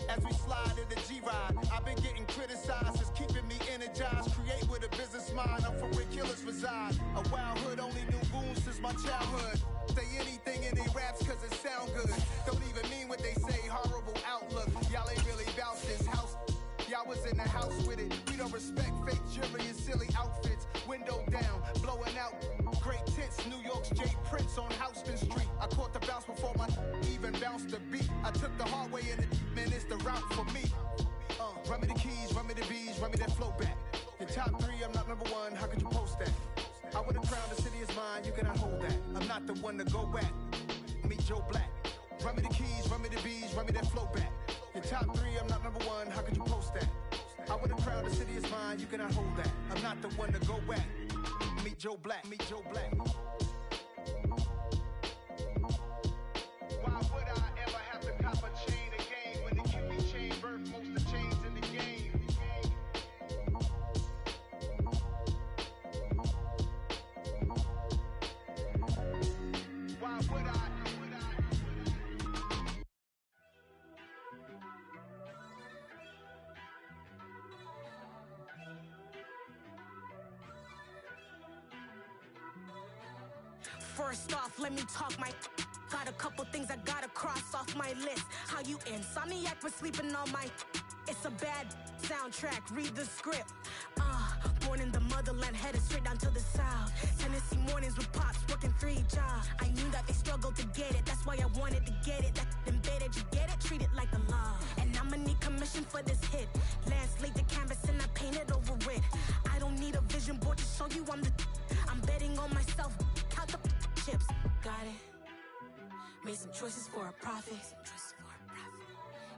as we slide in the G-Ride. I've been getting criticized, it's keeping me energized. Create with a business mind, I'm from where killers reside. A wild hood, only knew goons since my childhood. Say anything in they raps cause it sound good. Don't even mean what they say, horrible outlook. Y'all ain't really bout this house. Y'all was in the house with it. We don't respect fake jewelry and silly outfits. Window down, blowing out great tits. New York's Jay Prince on Houston Street. I caught the bounce before my even bounced the beat. I took the hard way in it, man, it's the route for me. Run me the keys, run me the bees, run me that flow back. The top 3, I'm not number 1, how could you post that? I would've crowned the city is mine, you cannot hold that. I'm not the one to go back. Meet Joe Black. Run me the keys, run me the bees, run me that flow back. The top 3, I'm not number 1, how could you post that? I would've crowned the city is mine, you cannot hold that. I'm not the one to go back. Meet Joe Black, meet Joe Black. Why would I ever have to cop a chain again when the Cupid chain birthed most of the chains in the game? Why would I? First off, let me talk my. Got a couple things I gotta cross off my list. How you insomniac for sleeping on my. It's a bad soundtrack, read the script. Born in the motherland, headed straight down to the south. Tennessee mornings with pops, working 3 jobs. I knew that they struggled to get it, that's why I wanted to get it. That embedded, you get it, treat it like the law. And I'ma need commission for this hit. Lance laid the canvas and I painted over it. I don't need a vision board to show you I'm the. I'm betting on myself, count the chips. Got it. Made some choices for a profit.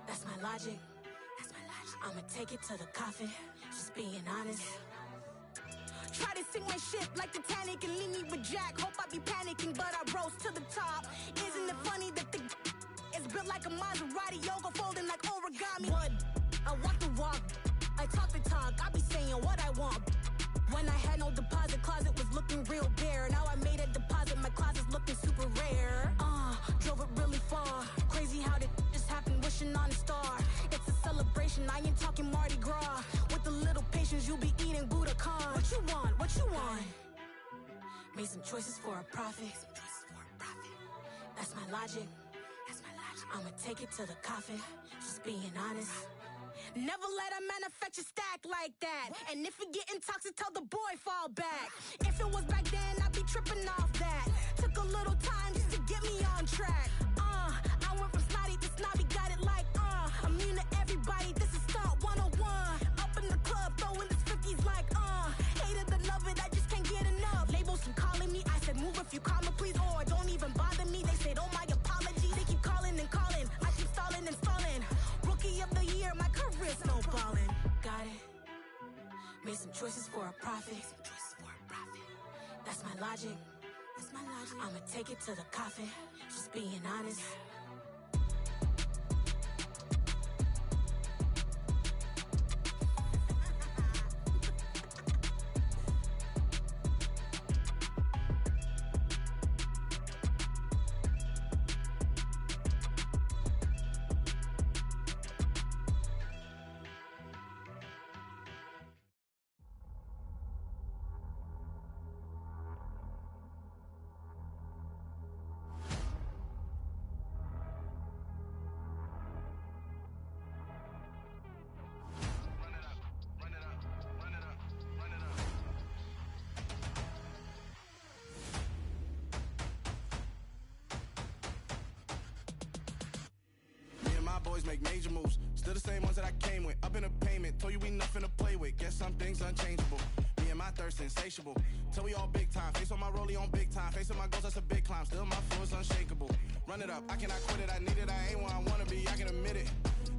That's my logic. I'ma take it to the coffin. Just being honest. Try to sing my shit like Titanic and leave me with Jack. Hope I be panicking, but I rose to the top. Isn't it funny that the is built like a Maserati, yoga folding like origami? What? I walk the walk, I talk the talk. I be saying what I want. When I had no deposit, closet was looking real bare. Now I made a deposit, my closet's looking super rare. Drove it really far. Crazy how did just happen, wishing on a star. It's a celebration, I ain't talking Mardi Gras. With a little patience, you'll be eating Budokan. What you want? What you want? Made some choices for a profit. That's my logic. I'ma take it to the coffin. Just being honest. Never let a manufacture stack like that. And if it getting toxic, tell the boy fall back. If it was back then, I'd be tripping off that. Took a little time just to get me on track. I went from snotty to snobby, got it like immune to everybody, this is Stunt 101. Up in the club, throwing this 50s like hate it or love it, I just can't get enough. Labels keep calling me, I said move if you call me please, or don't even bother me. They said oh my apologies, they keep calling and calling. I keep stalling and stalling. Rookie of the year, my career snowballing. Got it. Made some choices for a profit. That's my logic. I'ma take it to the coffin. Just being honest. Boys make major moves, still the same ones that I came with. Up in a payment, told you we nothing to play with. Guess some things unchangeable. Me and my thirst insatiable. Till we all big time. Face on my rollie on big time. Facing my goals, that's a big climb. Still my flow is unshakable. Run it up, I cannot quit it. I need it, I ain't where I wanna be. I can admit it.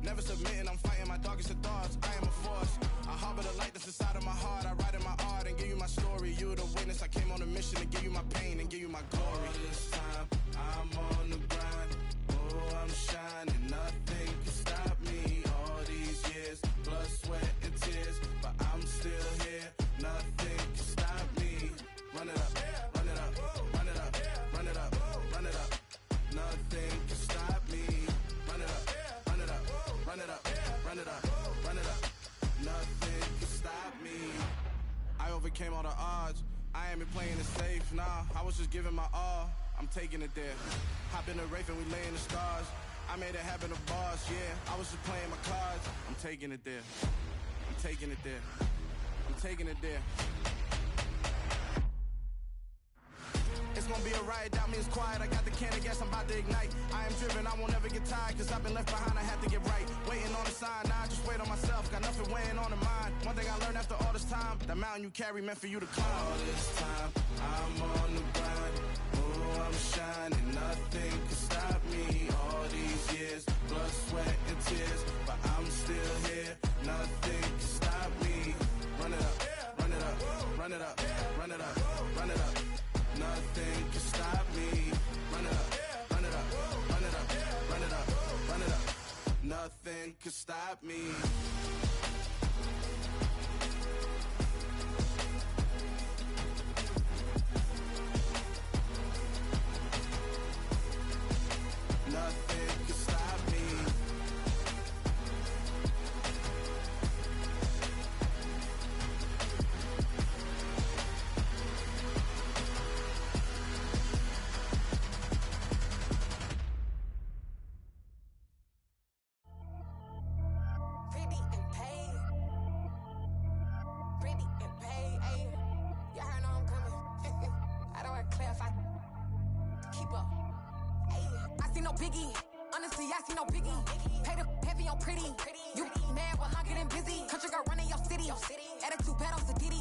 Never submitting, I'm fighting my darkest of thoughts. I am a force. I harbor the light that's inside of my heart. I write in my art and give you my story. You the witness. I came on a mission to give you my pain and give you my glory. All this time, I'm on the grind. Oh, I'm shining. Nothing can stop me. All these years, blood, sweat, and tears. But I'm still here. Nothing can stop me. Run it up, run it up, run it up, run it up, run it up. Nothing can stop me. Run it up, run it up, run it up. run it up, run it up. Nothing can stop me. I overcame all the odds. I ain't been playing it safe, nah. I was just giving my all. I'm taking it there. Hop in the Wraith and we lay in the stars. I made it happen, the boss, yeah. I was just playing my cards. I'm taking it there. I'm taking it there. I'm taking it there. It's gonna be a riot, doubt me it's quiet. I got the can of gas, I'm about to ignite. I am driven, I won't ever get tired, cause I've been left behind, I have to get right. Waiting on the sign, now I just wait on myself. Got nothing weighing on the mind. One thing I learned after all this time, the mountain you carry meant for you to climb. All this time, I'm on the grind. Oh, I'm shining, nothing can stop me. All these years, blood, sweat, and tears, but I'm still here. Nothing can stop me. Run it up, run it up, run it up, run it up, run it up. Nothing can stop me. Run it up, run it up, run it up, run it up, run it up. Nothing can stop me. Nothing can stop me. Biggie, honestly, I see no biggie. Pay the heavy on pretty. You mad while I'm getting busy. Country girl running your city. Attitude bad on Diddy.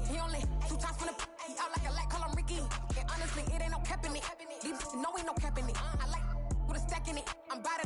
He only 2 times from the he out like a light, call him Ricky. And honestly, it ain't no cap in it. These no ain't no cap in it. I like with a stack in it. I'm bad.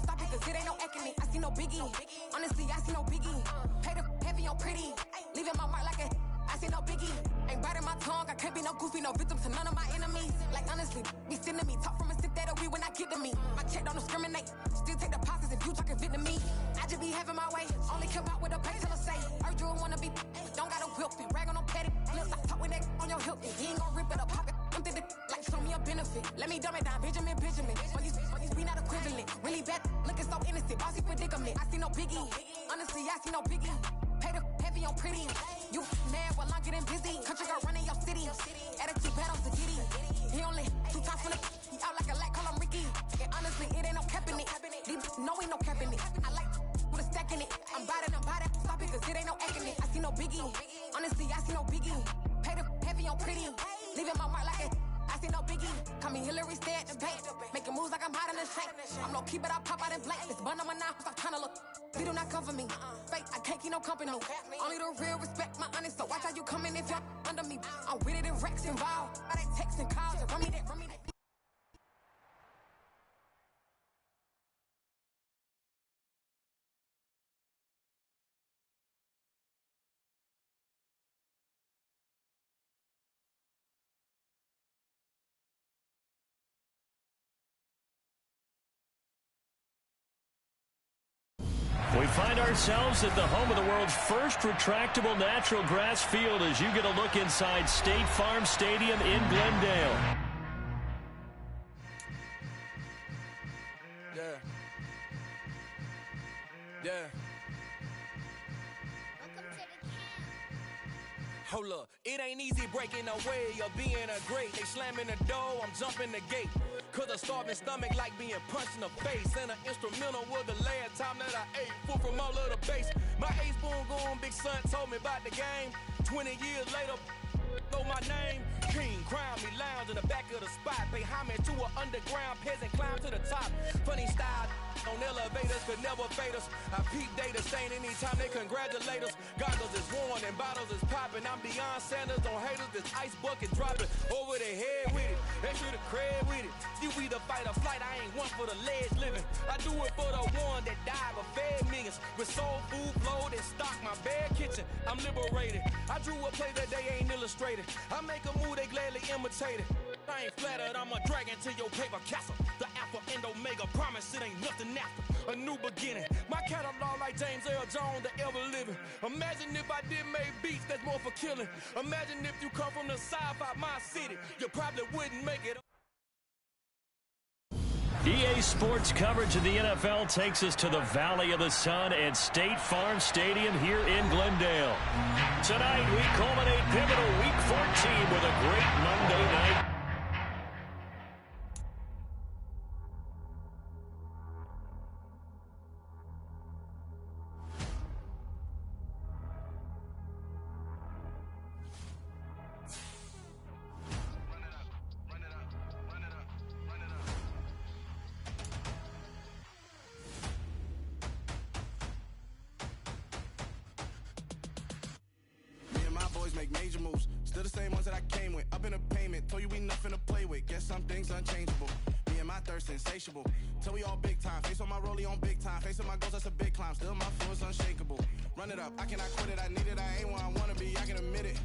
Stop it, cause it ain't no acting it. I see no biggie. Honestly, I see no biggie. Pay the heavy on pretty. Leaving my mark like a I see no biggie. Ain't biting my tongue. I can't be no goofy, no victim to none of my enemies. Like honestly, be sending me talk from a sit that we when I get to me. My check don't discriminate. Still take deposits if you talking Vietnamese. I just be having my way. Only come out with a pay till I say. Urge you wanna be. Don't gotta whip it. Rag on no petty. Flips. I talk with that on your hip. He ain't gon' rip it up. Pop it. I'm thinking like show me a benefit. Let me dumb it down. Benjamin. When these be not equivalent. Really bad. Looking so innocent. Bossy predicament. I see no biggie. Honestly, I see no biggie. Pay the heavy on pretty. You mad while I'm getting busy. Country girl running your city. Attitude bad on Diddy. He only 2 times from the he out like a light, call him Ricky. And honestly, it ain't no cap in it. These no ain't no cap in it. I like with a stack in it. I'm bad. Stop it, cause it ain't no acting it. I see no biggie. Honestly, I see no biggie. Pay the heavy on pretty. Leaving my mark like a I see no biggie. Call me Hillary, stay at the bank. Making moves like I'm hot in the shank. I'm low key, but I pop out in blank. It's bun on my knife, I'm tryna look. We do not come for me. Fake, I can't keep no company. Only the real respect my honest. So watch how you coming if you're under me. I'm with it in Rex involved. I they text and calls and run me that. We find ourselves at the home of the world's first retractable natural grass field as you get a look inside State Farm Stadium in Glendale. Yeah. Hold up, it ain't easy breaking away or being a great. They slamming the door, I'm jumping the gate. Cause a starving stomach like being punched in the face. And an instrumental was the last time that I ate food from all of the base. My ace spoon going, big son told me about the game. 20 years later, know my name. King, crown me, lounge in the back of the spot. Pay homage to an underground peasant, climb to the top. Funny style on elevators could never fade us. I peep data stain anytime they congratulate us. Goggles is worn and bottles is popping. I'm beyond Sanders on haters. This ice bucket dropping over their head with it. Extra the cred with it. You either fight or flight. I ain't one for the ledge living. I do it for the one that died but fed millions. With soul food flowed and stocked my bare kitchen. I'm liberated. I drew a play that they ain't illustrated. I make a move they gladly imitate it. I ain't flattered, I'm a dragon to your paper castle. The Alpha and Omega, promise it ain't nothing after. A new beginning, my catalog like James Earl Jones, the ever living. Imagine if I did make beats that's more for killing. Imagine if you come from the sci-fi, my city, you probably wouldn't make it. EA Sports coverage of the NFL takes us to the Valley of the Sun at State Farm Stadium here in Glendale. Tonight, we culminate pivotal Week 14 with a great Monday night. Make major moves, still the same ones that I came with. Up in a payment, told you we nothing to play with. Guess some things unchangeable. Me and my thirst insatiable. Till we all big time. Face on my rollie on big time. Facing my goals, that's a big climb. Still my flow is unshakable. Run it up, I cannot quit it. I need it, I ain't where I wanna be. I can admit it.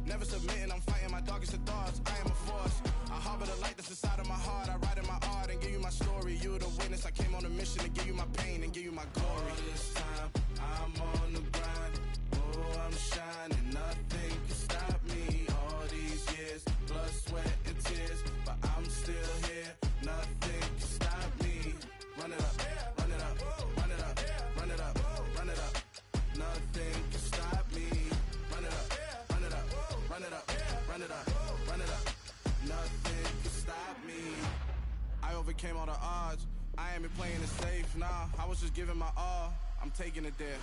Never submitting, I'm fighting my darkest of thoughts. I am a force. I harbor the light that's inside of my heart. I write in my art and give you my story. You the witness. I came on a mission to give you my pain and give you my glory. All this time, I'm on the grind. Oh, I'm shining. Nothing can stop me. All these years, blood, sweat, and tears. But I'm still here. Nothing can stop me. Run it up, run it up, run it up, run it up, run it up. Nothing can stop me. Run it up, run it up, run it up, run it up, run it up. Nothing can stop me. I overcame all the odds. I ain't been playing it safe, nah. I was just giving my all. I'm taking it there.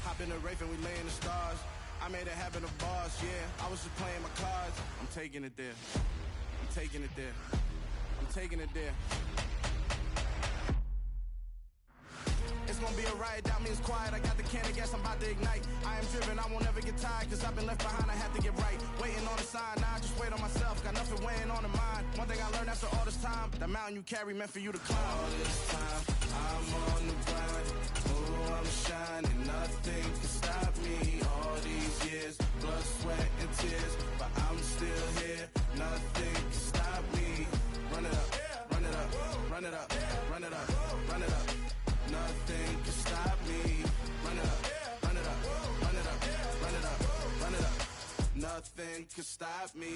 Hop in the Wraith and we lay in the stars. I made it happen to bars, yeah. I was just playing my cards. I'm taking it there. I'm taking it there. I'm taking it there. It's gonna be a riot, doubt me it's quiet. I got the can of gas, I'm about to ignite. I am driven, I won't ever get tired. Cause I've been left behind, I have to get right. Waiting on the sign, now I just wait on myself. Got nothing weighing on the mind. One thing I learned after all this time, the mountain you carry meant for you to climb. All this time, I'm on the grind. Oh, I'm shining, nothing can stop me. All these years, blood, sweat, and tears. But I'm still here, nothing can stop me. Run it up, run it up, run it up, run it up, run it up. Nothing can stop me. Run it up, run it up, run it up, run it up, run it up. Nothing can stop me.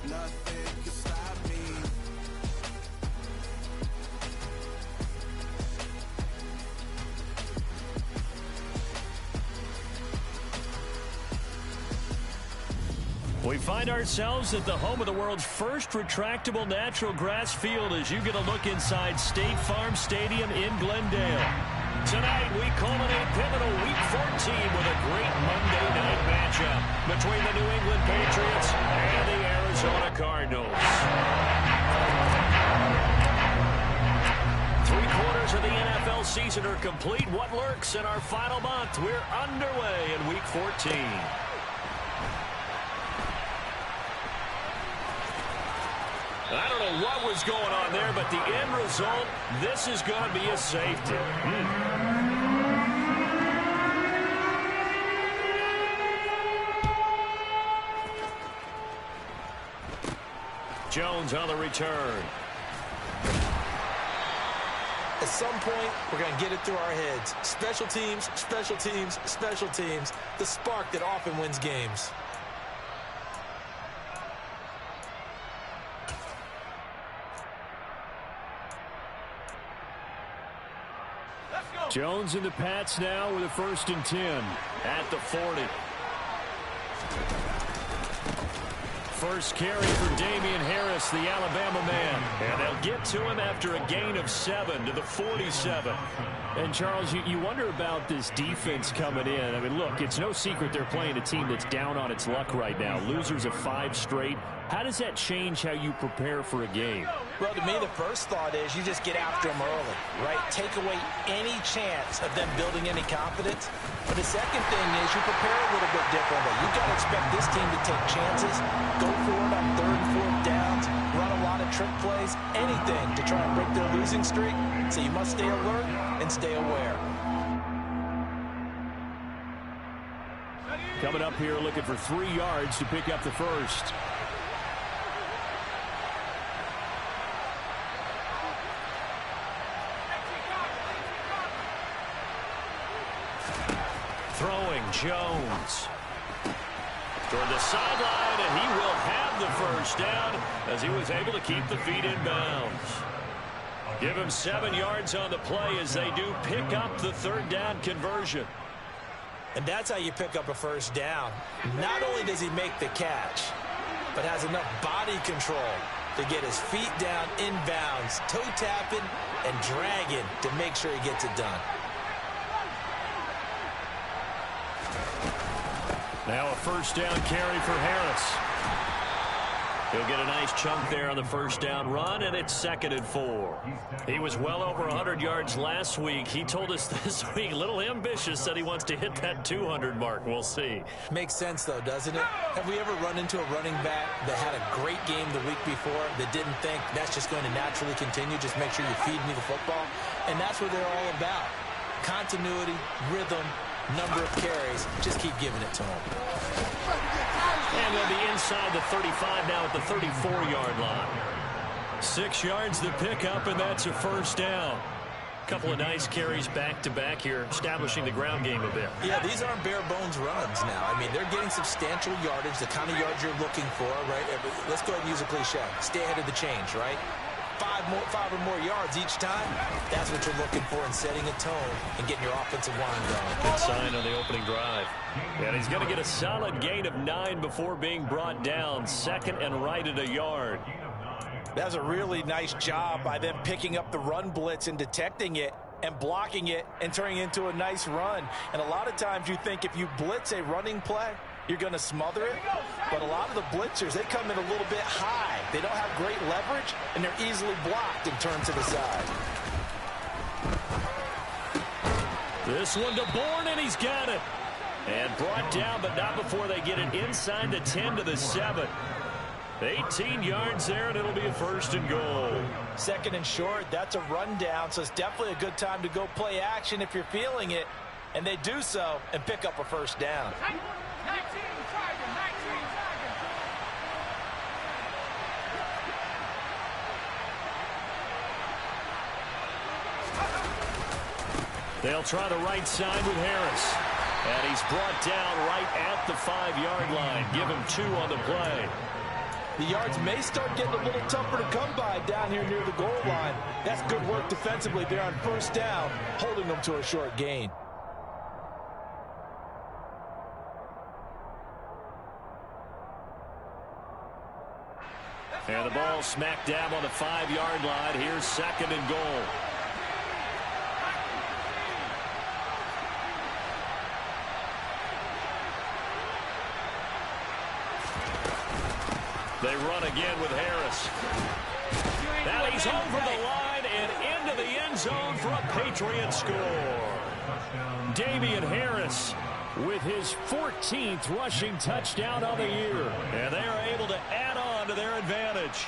Nothing can stop me. We find ourselves at the home of the world's first retractable natural grass field as you get a look inside State Farm Stadium in Glendale. Tonight, we culminate pivotal Week 14 with a great Monday night matchup between the New England Patriots and the Arizona Cardinals. 3/4 of the NFL season are complete. What lurks in our final month? We're underway in Week 14. I don't know what was going on there, but the end result, this is going to be a safety. Jones on the return. At some point, we're going to get it through our heads. Special teams, special teams, special teams. The spark that often wins games. Jones and the Pats now with a 1st and 10 at the 40. First carry for Damian Harris, the Alabama man. And they'll get to him after a gain of 7 to the 47. And, Charles, you wonder about this defense coming in. I mean, look, it's no secret they're playing a team that's down on its luck right now. Losers of 5 straight. How does that change how you prepare for a game? Well, to me, the first thought is you just get after them early, right? Take away any chance of them building any confidence. But the second thing is you prepare a little bit differently. You've got to expect this team to take chances, go for it on 3rd and 4th downs, run a lot of trick plays, anything to try and break their losing streak. So you must stay alert and stay aware. Coming up here looking for 3 yards to pick up the first. Jones. Toward the sideline, and he will have the first down as he was able to keep the feet in bounds. Give him 7 yards on the play as they do pick up the third down conversion. And that's how you pick up a first down. Not only does he make the catch, but has enough body control to get his feet down inbounds, toe tapping and dragging to make sure he gets it done. Now a first down carry for Harris. He'll get a nice chunk there on the first down run, and it's 2nd and 4. He was well over 100 yards last week. He told us this week, a little ambitious, said he wants to hit that 200 mark. We'll see. Makes sense, though, doesn't it? Have we ever run into a running back that had a great game the week before that didn't think that's just going to naturally continue? Just make sure you feed me the football. And that's what they're all about. Continuity, rhythm, number of carries. Just keep giving it to him. And they'll be inside the 35 now at the 34-yard line. 6 yards the pickup, and that's a first down. Couple of nice carries back-to-back here, establishing the ground game a bit. Yeah, these aren't bare-bones runs now. I mean, they're getting substantial yardage, the kind of yards you're looking for, right? Let's go ahead and use a cliche. Stay ahead of the change, right? 5 or more yards each time. That's what you're looking for in setting a tone and getting your offensive line going. Good sign on the opening drive. And he's going to get a solid gain of 9 before being brought down. 2nd and right at a yard. That was a really nice job by them picking up the run blitz and detecting it and blocking it and turning it into a nice run. And a lot of times you think if you blitz a running play, you're going to smother it. But a lot of the blitzers, they come in a little bit high. They don't have great leverage, and they're easily blocked and turned to the side. This one to Bourne, and he's got it. And brought down, but not before they get it inside the 10 to the 7. 18 yards there, and it'll be a 1st and goal. 2nd and short, that's a rundown, so it's definitely a good time to go play action if you're feeling it. And they do so and pick up a first down. They'll try the right side with Harris. And he's brought down right at the 5-yard line. Give him 2 on the play. The yards may start getting a little tougher to come by down here near the goal line. That's good work defensively there on first down, holding them to a short gain. And the ball smack dab on the 5-yard line. Here's 2nd and goal. They run again with Harris. Now he's over the line and into the end zone for a Patriot score. Damien Harris with his 14th rushing touchdown of the year. And they are able to add on to their advantage.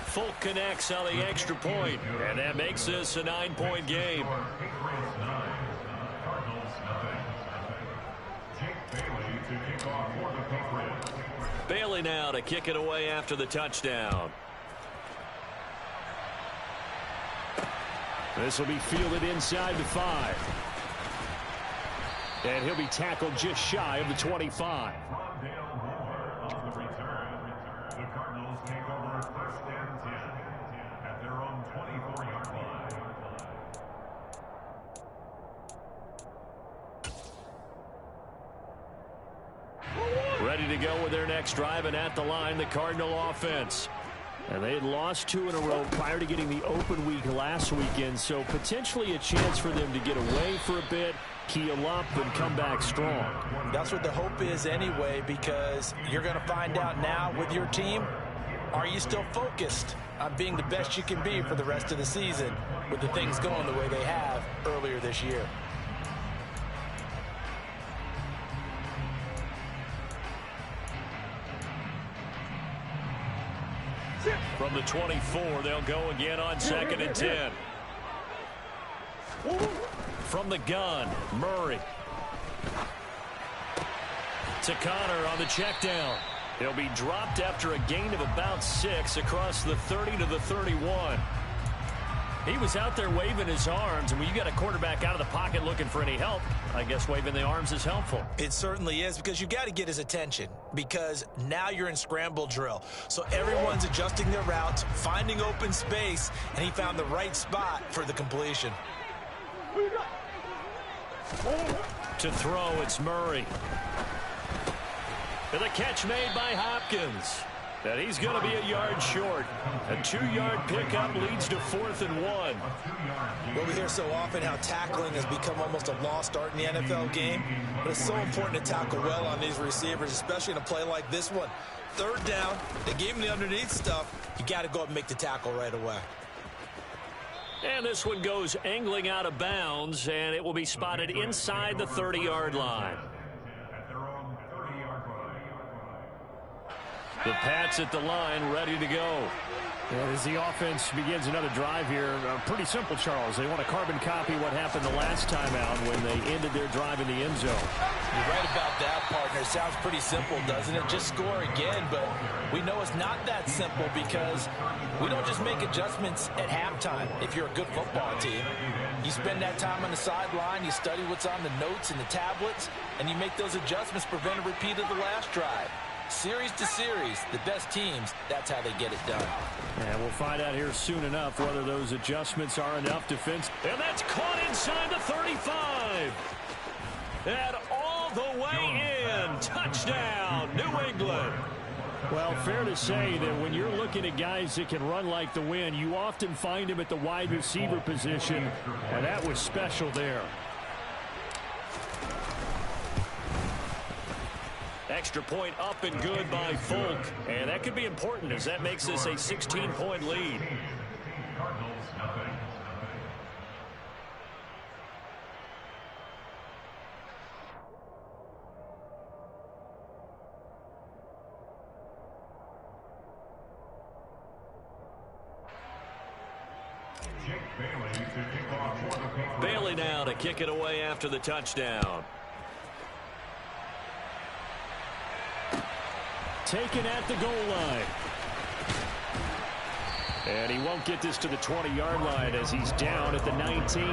Folk connects on the extra point, and that makes this a 9-point game. Bailey now to kick it away after the touchdown. This will be fielded inside the 5. And he'll be tackled just shy of the 25. Ready to go with their next drive, and at the line, the Cardinal offense. And they had lost 2 in a row prior to getting the open week last weekend, so potentially a chance for them to get away for a bit, keel up, and come back strong. That's what the hope is anyway, because you're going to find out now with your team, are you still focused on being the best you can be for the rest of the season with the things going the way they have earlier this year? From the 24, they'll go again on 2nd and 10. From the gun, Murray. To Connor on the check down. He'll be dropped after a gain of about 6 across the 30 to the 31. He was out there waving his arms, and when you got a quarterback out of the pocket looking for any help, I guess waving the arms is helpful. It certainly is, because you got to get his attention, because now you're in scramble drill. So everyone's adjusting their routes, finding open space, and he found the right spot for the completion. To throw, it's Murray. And the catch made by Hopkins. And he's going to be a yard short. A 2-yard pickup leads to 4th and 1. Well, we hear so often how tackling has become almost a lost art in the NFL game. But it's so important to tackle well on these receivers, especially in a play like this one. 3rd down, they gave him the underneath stuff. You got to go up and make the tackle right away. And this one goes angling out of bounds, and it will be spotted inside the 30-yard line. The Pats at the line, ready to go. And as the offense begins another drive here, pretty simple, Charles. They want to carbon copy what happened the last time out when they ended their drive in the end zone. You're right about that, partner. It sounds pretty simple, doesn't it? Just score again, but we know it's not that simple because we don't just make adjustments at halftime if you're a good football team. You spend that time on the sideline, you study what's on the notes and the tablets, and you make those adjustments, prevent a repeat of the last drive. Series to series, the best teams, that's how they get it done. And we'll find out here soon enough whether those adjustments are enough defense. And that's caught inside the 35. And all the way in. Touchdown, New England. Well, fair to say that when you're looking at guys that can run like the wind, you often find them at the wide receiver position, and that was special there. Extra point up and good by Folk. And that could be important as that makes this a 16-point lead. Bailey now to kick it away after the touchdown. Taken at the goal line. And he won't get this to the 20-yard line as he's down at the 19.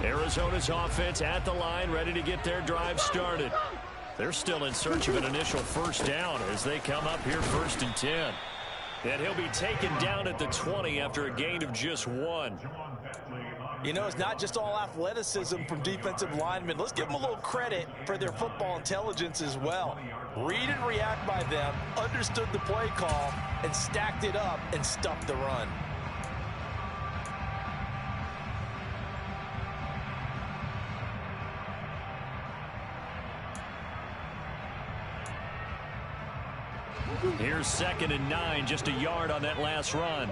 Arizona's offense at the line, ready to get their drive started. They're still in search of an initial first down as they come up here 1st and 10. And he'll be taken down at the 20 after a gain of just 1. You know, it's not just all athleticism from defensive linemen. Let's give them a little credit for their football intelligence as well. Read and react by them, understood the play call, and stacked it up and stuffed the run. Here's 2nd and 9, just a yard on that last run.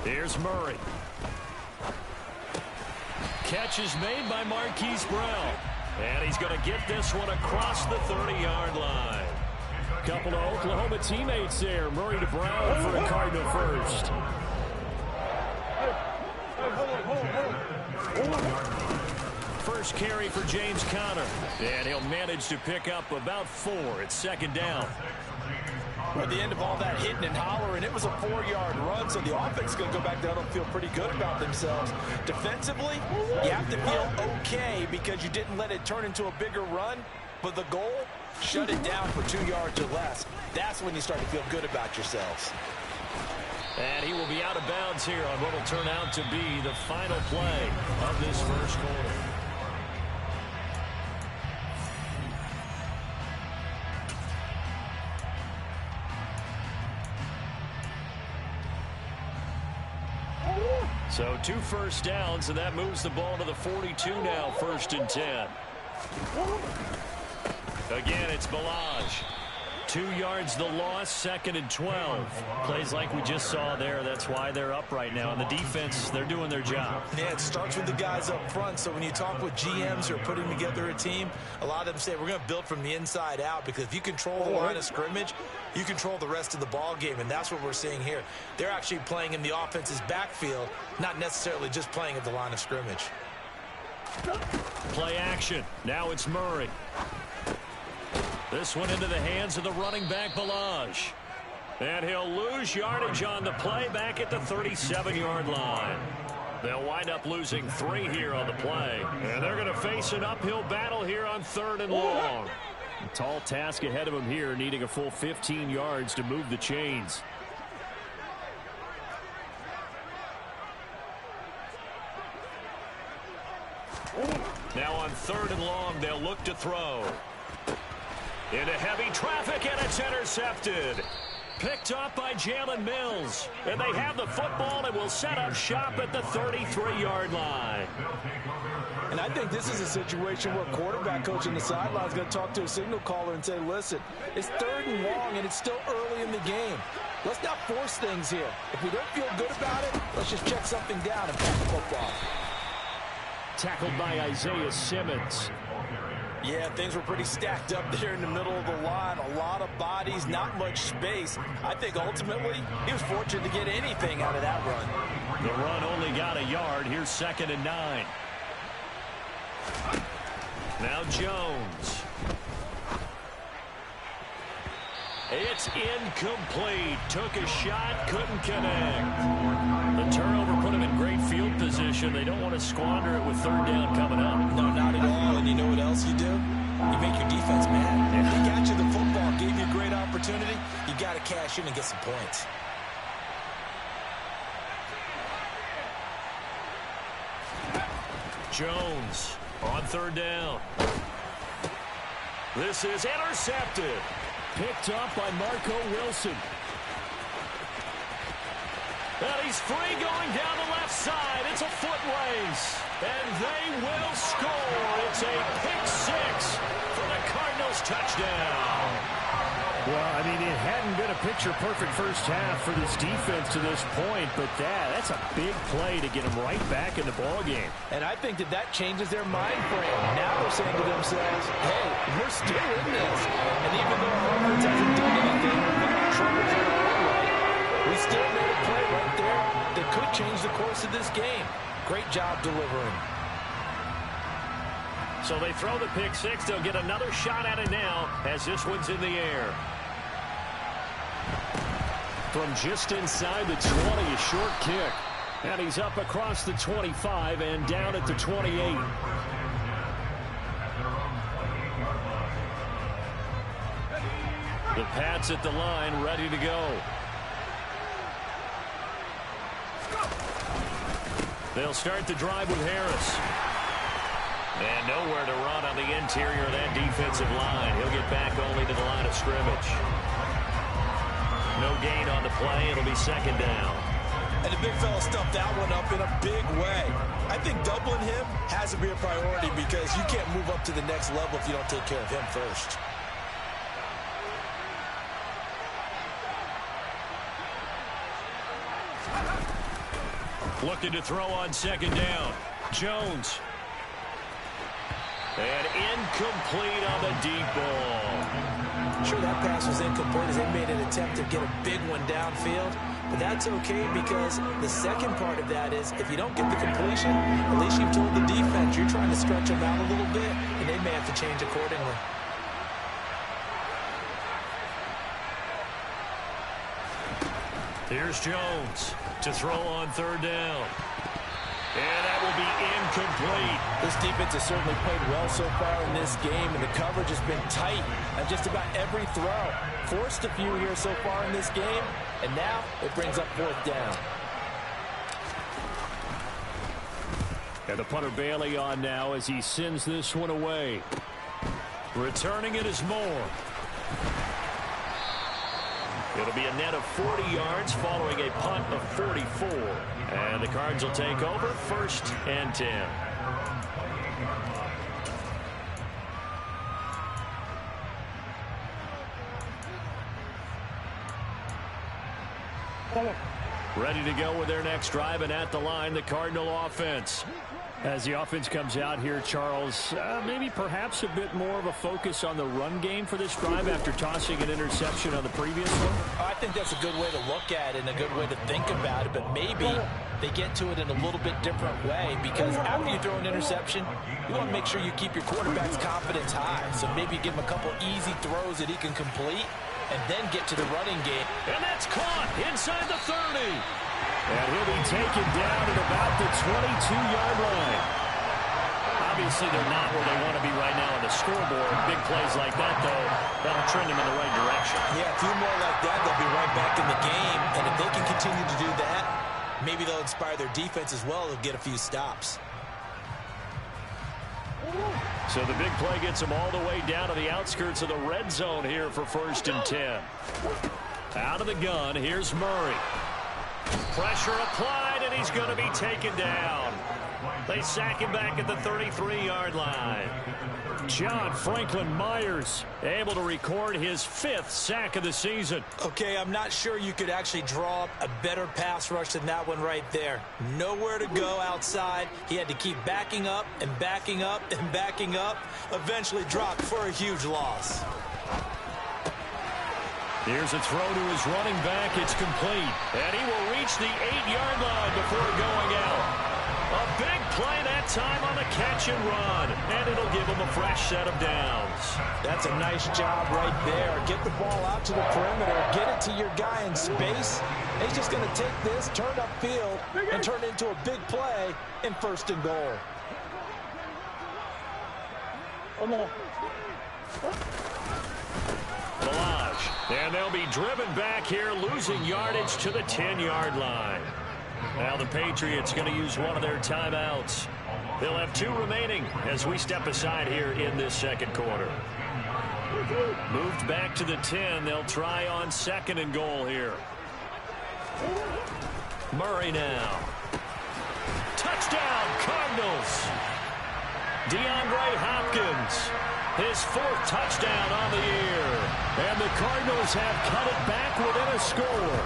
Here's Murray. Catch is made by Marquise Brown. And he's going to get this one across the 30-yard line. Couple of Oklahoma teammates there. Murray to Brown for a Cardinal first. First carry for James Conner. And he'll manage to pick up about 4. It's 2nd down. At the end of all that hitting and hollering, it was a 4-yard run, so the offense is going to go back down and feel pretty good about themselves. Defensively, you have to feel okay because you didn't let it turn into a bigger run, but the goal, shut it down for 2 yards or less. That's when you start to feel good about yourselves. And he will be out of bounds here on what will turn out to be the final play of this first quarter. So 2 first downs, and that moves the ball to the 42 now, 1st and 10. Again, it's Ballage. 2 yards the loss, 2nd and 12. Plays like we just saw there. That's why they're up right now. And the defense, they're doing their job. Yeah, it starts with the guys up front. So when you talk with GMs who are putting together a team, a lot of them say we're going to build from the inside out, because if you control the line of scrimmage, you control the rest of the ball game, and that's what we're seeing here. They're actually playing in the offense's backfield, not necessarily just playing at the line of scrimmage. Play action. Now it's Murray. This one into the hands of the running back, Ballage. And he'll lose yardage on the play back at the 37-yard line. They'll wind up losing 3 here on the play. And they're going to face an uphill battle here on 3rd and long. A tall task ahead of them here, needing a full 15 yards to move the chains. Now on 3rd and long, they'll look to throw. Into heavy traffic, and it's intercepted. Picked up by Jalen Mills. And they have the football and will set up shop at the 33-yard line. And I think this is a situation where quarterback coach on the sideline is going to talk to a signal caller and say, listen, it's 3rd and long, and it's still early in the game. Let's not force things here. If we don't feel good about it, let's just check something down and pass the football. Tackled by Isaiah Simmons. Yeah, things were pretty stacked up there in the middle of the line. A lot of bodies, not much space. I think ultimately he was fortunate to get anything out of that run. The run only got a yard. Here's 2nd and 9. Now Jones. It's incomplete. Took a shot, couldn't connect. The turnover put him in great field position. They don't want to squander it with 3rd down coming up. No, not at all. And you know what else you do? You make your defense mad. Yeah. They got you the football, gave you a great opportunity. You got to cash in and get some points. Jones on 3rd down. This is intercepted. Picked up by Marco Wilson. And he's free going down the left side. It's a foot race. And they will score. It's a pick-6 for the Cardinals touchdown. Well, I mean, it hadn't been a picture-perfect first half for this defense to this point, but that's a big play to get them right back in the ballgame. And I think that changes their mind frame. Now they're saying to themselves, hey, we're still in this. And even though our offense hasn't done anything, we've been in trouble for the whole way, we still made a play right there that could change the course of this game. Great job delivering. So they throw the pick-6. They'll get another shot at it now as this one's in the air. From just inside the 20, a short kick. And he's up across the 25 and down at the 28. The Pats at the line, ready to go. They'll start the drive with Harris. And nowhere to run on the interior of that defensive line. He'll get back only to the line of scrimmage. No gain on the play. It'll be 2nd down. And the big fella stuffed that one up in a big way. I think doubling him has to be a priority, because you can't move up to the next level if you don't take care of him first. Looking to throw on 2nd down. Jones. And incomplete on the deep ball. Sure, that pass was incomplete as they made an attempt to get a big one downfield. But that's okay, because the second part of that is if you don't get the completion, at least you've told the defense you're trying to stretch them out a little bit, and they may have to change accordingly. Here's Jones to throw on 3rd down. And that will be incomplete. This defense has certainly played well so far in this game, and the coverage has been tight on just about every throw. Forced a few here so far in this game, and now it brings up 4th down. And the punter Bailey on now as he sends this one away. Returning it is Moore. It'll be a net of 40 yards following a punt of 44. And the Cards will take over 1st and 10. Ready to go with their next drive, and at the line, the Cardinal offense. As the offense comes out here, Charles, maybe perhaps a bit more of a focus on the run game for this drive after tossing an interception on the previous one? I think that's a good way to look at it and a good way to think about it, but maybe they get to it in a little bit different way, because after you throw an interception, you want to make sure you keep your quarterback's confidence high. So maybe give him a couple easy throws that he can complete and then get to the running game. And that's caught inside the 30. And he'll be taken down at about the 22-yard line. Obviously, they're not where they want to be right now on the scoreboard. Big plays like that, though, that'll trend them in the right direction. Yeah, a few more like that, they'll be right back in the game. And if they can continue to do that, maybe they'll inspire their defense as well. They'll get a few stops. So the big play gets them all the way down to the outskirts of the red zone here for 1st and 10. Out of the gun, here's Murray. Pressure applied, and he's going to be taken down. They sack him back at the 33-yard line. John Franklin Myers able to record his 5th sack of the season. Okay, I'm not sure you could actually draw up a better pass rush than that one right there. Nowhere to go outside. He had to keep backing up and backing up and backing up. Eventually dropped for a huge loss. Here's a throw to his running back. It's complete. And he will reach the 8-yard line before going out. A big play that time on the catch and run. And it'll give him a fresh set of downs. That's a nice job right there. Get the ball out to the perimeter. Get it to your guy in space. And he's just going to take this, turn upfield, and turn it into a big play in 1st and goal. Ballage. And they'll be driven back here, losing yardage to the 10-yard line. Now the Patriots going to use one of their timeouts. They'll have 2 remaining as we step aside here in this second quarter. Moved back to the 10. They'll try on 2nd and goal here. Murray now. Touchdown, Cardinals. DeAndre Hopkins. His 4th touchdown on the year. And the Cardinals have cut it back within a score.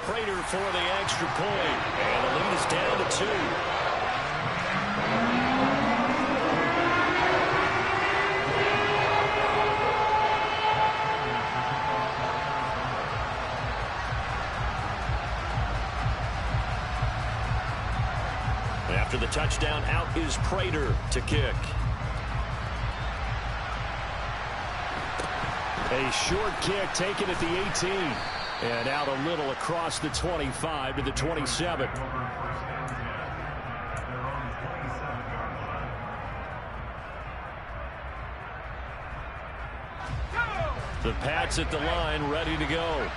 Prater for the extra point. And the lead is down to 2. After the touchdown, out is Prater to kick. A short kick taken at the 18. And out a little across the 25 to the 27. The Pats at the line, ready to go.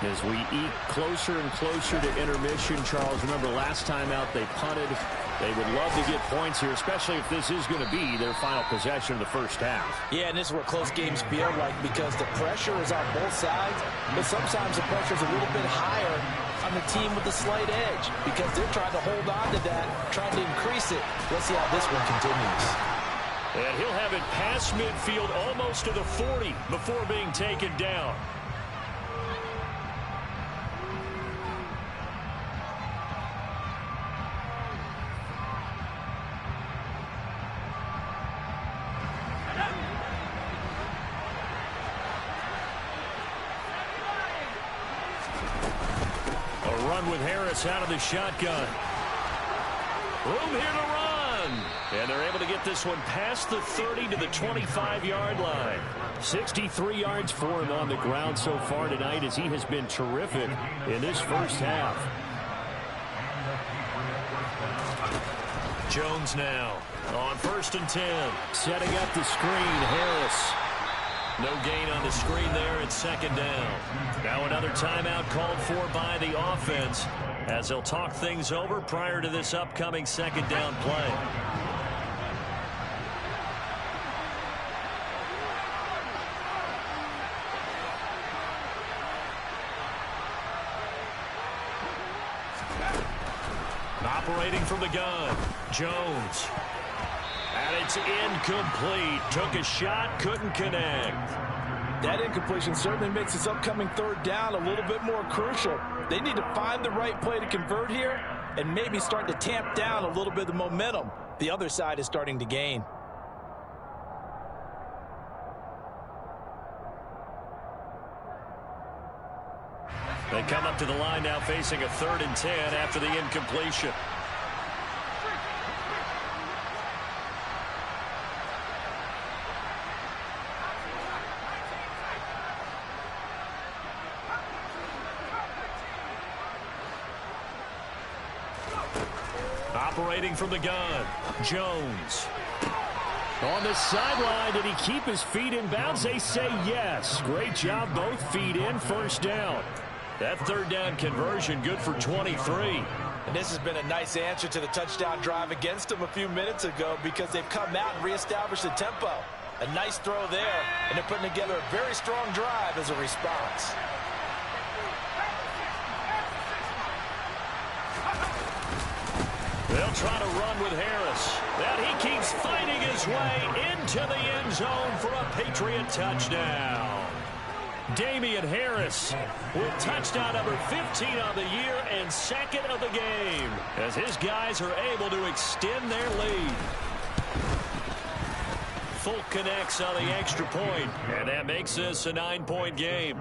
As we eat closer and closer to intermission, Charles, remember last time out they punted. They would love to get points here, especially if this is going to be their final possession of the first half. Yeah, and this is where close games feel like, because the pressure is on both sides, but sometimes the pressure is a little bit higher on the team with the slight edge, because they're trying to hold on to that, trying to increase it. Let's see how this one continues. And he'll have it past midfield almost to the 40 before being taken down. With Harris out of the shotgun. Room here to run. And they're able to get this one past the 30 to the 25-yard line. 63 yards for him on the ground so far tonight, as he has been terrific in this first half. Jones now on 1st and 10. Setting up the screen, Harris. No gain on the screen there. It's 2nd down. Now another timeout called for by the offense as they'll talk things over prior to this upcoming 2nd down play. Operating from the gun, Jones. And it's incomplete. Took a shot, couldn't connect. That incompletion certainly makes this upcoming third down a little bit more crucial. They need to find the right play to convert here and maybe start to tamp down a little bit of the momentum the other side is starting to gain. They come up to the line now facing a 3rd and 10 after the incompletion. Operating from the gun, Jones. On the sideline, did he keep his feet in bounds? They say yes. Great job, both feet in, first down. That third down conversion good for 23. And this has been a nice answer to the touchdown drive against them a few minutes ago because they've come out and reestablished the tempo. A nice throw there, and they're putting together a very strong drive as a response. They'll try to run with Harris. That he keeps fighting his way into the end zone for a Patriot touchdown. Damian Harris with touchdown number 15 on the year and 2nd of the game as his guys are able to extend their lead. Folk connects on the extra point, and that makes this a 9-point game.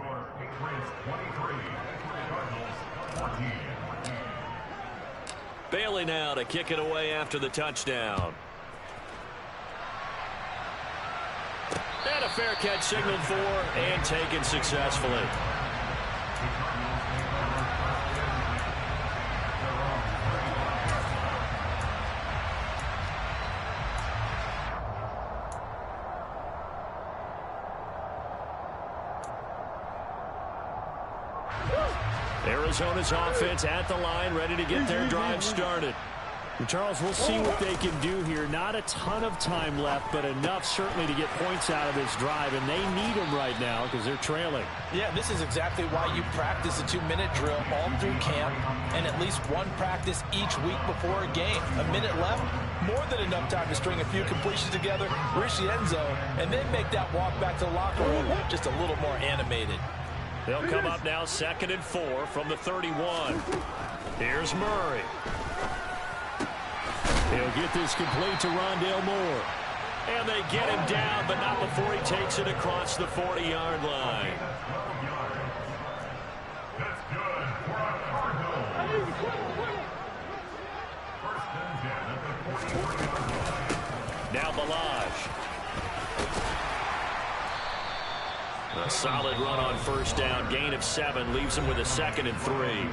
Bailey now to kick it away after the touchdown. And a fair catch signaled for and taken successfully. Arizona's offense at the line, ready to get their drive started. And Charles, we'll see what they can do here. Not a ton of time left, but enough certainly to get points out of this drive, and they need them right now because they're trailing. Yeah, this is exactly why you practice a 2-minute drill all through camp and at least one practice each week before a game. A minute left, more than enough time to string a few completions together, reach the end zone, and then make that walk back to the locker room just a little more animated. They'll come up now 2nd and 4 from the 31. Here's Murray. He'll get this complete to Rondale Moore. And they get him down, but not before he takes it across the 40-yard line. Now Balaj. A solid run on first down. Gain of 7 leaves him with a 2nd and 3.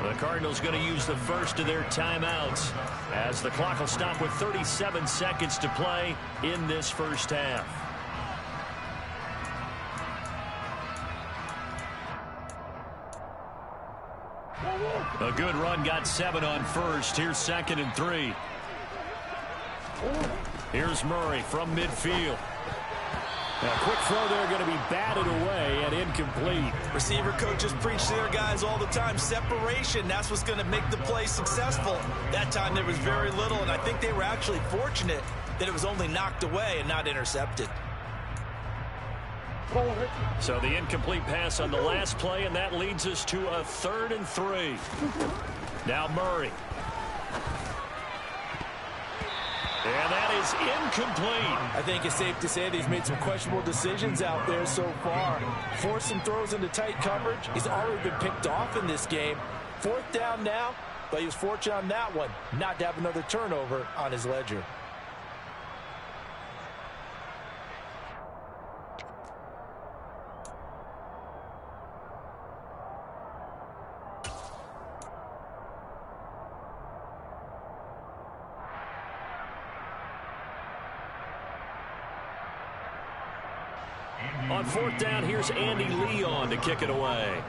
The Cardinals going to use the first of their timeouts as the clock will stop with 37 seconds to play in this first half. A good run got 7 on first. Here's 2nd and 3. Here's Murray from midfield. A quick throw there going to be batted away and incomplete. Receiver coaches preach to their guys all the time. Separation, that's what's going to make the play successful. That time there was very little, and I think they were actually fortunate that it was only knocked away and not intercepted. So the incomplete pass on the last play, and that leads us to a 3rd and 3. Now Murray. And that is incomplete. I think it's safe to say that he's made some questionable decisions out there so far. Forced some throws into tight coverage. He's already been picked off in this game. 4th down now, but he was fortunate on that one not to have another turnover on his ledger. On 4th down, here's Andy Leon to kick it away.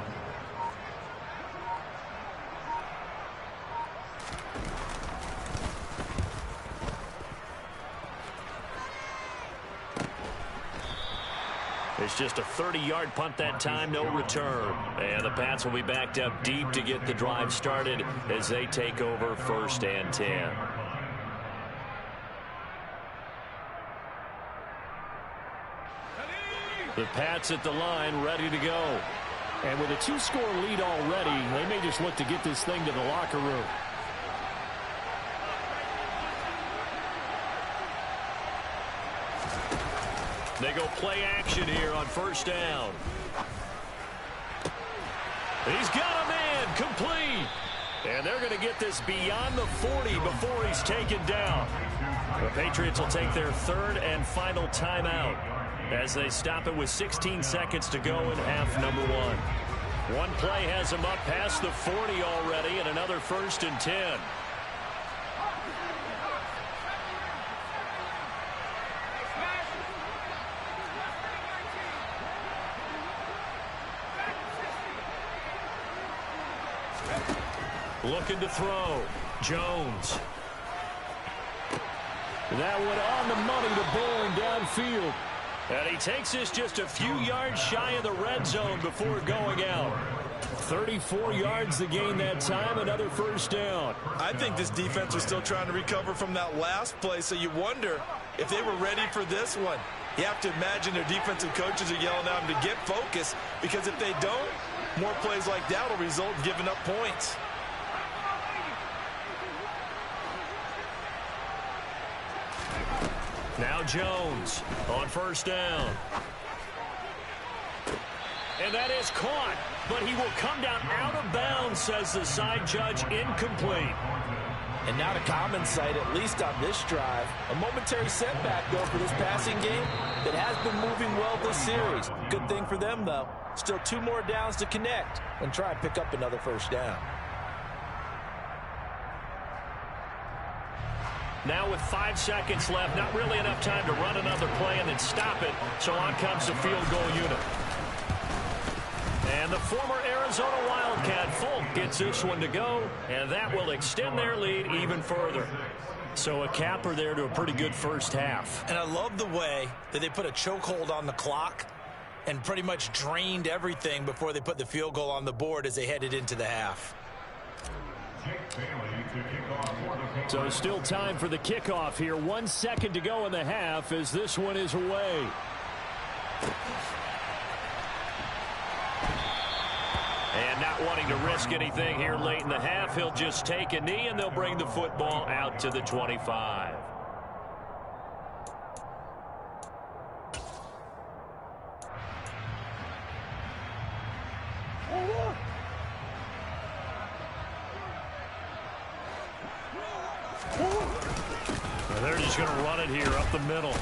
It's just a 30-yard punt that time, no return. And the Pats will be backed up deep to get the drive started as they take over 1st and 10. The Pats at the line, ready to go. And with a 2-score lead already, they may just look to get this thing to the locker room. They go play action here on first down. He's got a man complete. And they're going to get this beyond the 40 before he's taken down. The Patriots will take their third and final timeout as they stop it with 16 seconds to go in half number 1. One play has him up past the 40 already, and another 1st and 10. Looking to throw. Jones. That one on the money to Bourne downfield. And he takes this just a few yards shy of the red zone before going out. 34 yards the gain that time, another first down. I think this defense was still trying to recover from that last play, so you wonder if they were ready for this one. You have to imagine their defensive coaches are yelling at them to get focused, because if they don't, more plays like that will result in giving up points. Now Jones on first down. And that is caught, but he will come down out of bounds, says the side judge, incomplete. And not a common sight, at least on this drive. A momentary setback, though, for this passing game that has been moving well this series. Good thing for them, though. Still 2 more downs to connect and try and pick up another first down. Now with 5 seconds left, not really enough time to run another play and then stop it. So on comes the field goal unit. And the former Arizona Wildcat Folk gets this one to go, and that will extend their lead even further. So a capper there to a pretty good first half. And I love the way that they put a chokehold on the clock and pretty much drained everything before they put the field goal on the board as they headed into the half. So still time for the kickoff here. 1 second to go in the half as this one is away. And not wanting to risk anything here late in the half, he'll just take a knee and they'll bring the football out to the 25. They're just going to run it here up the middle.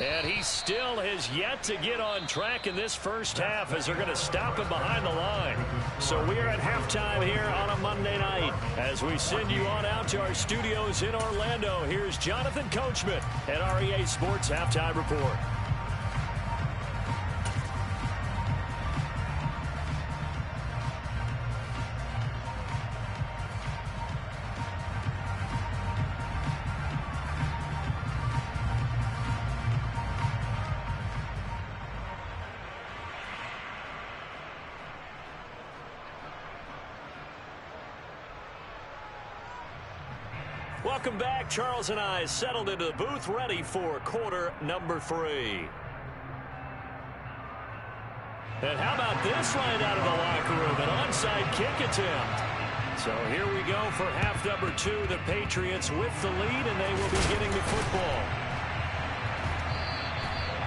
And he still has yet to get on track in this first half as they're going to stop him behind the line. So we are at halftime here on a Monday night. As we send you on out to our studios in Orlando, here's Jonathan Coachman at REA Sports Halftime Report. Welcome back. Charles and I settled into the booth, ready for quarter number 3. And how about this right out of the locker room? An onside kick attempt. So here we go for half number 2. The Patriots with the lead, and they will be getting the football.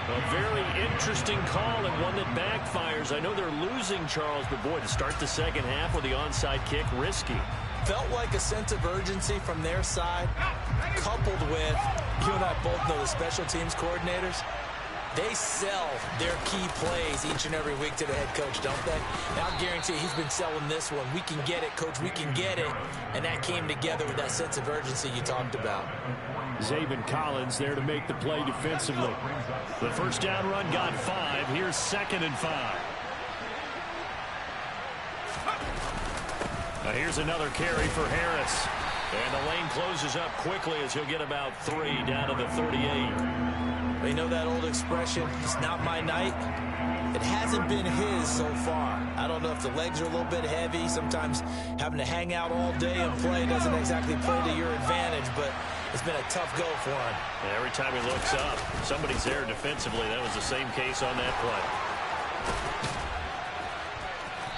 A very interesting call and one that backfires. I know they're losing, Charles, but boy, to start the second half with the onside kick, risky. Felt like a sense of urgency from their side, coupled with, you and I both know the special teams coordinators, they sell their key plays each and every week to the head coach, don't they? And I'll guarantee you he's been selling this one. We can get it, coach, we can get it. And that came together with that sense of urgency you talked about. Zaven Collins there to make the play defensively. The first down run got 5. Here's 2nd and 5. Now here's another carry for Harris. And the lane closes up quickly as he'll get about 3 down to the 38. You know that old expression, it's not my night? It hasn't been his so far. I don't know if the legs are a little bit heavy. Sometimes having to hang out all day and play doesn't exactly play to your advantage, but It's been a tough go for him. And every time he looks up, somebody's there defensively. That was the same case on that play.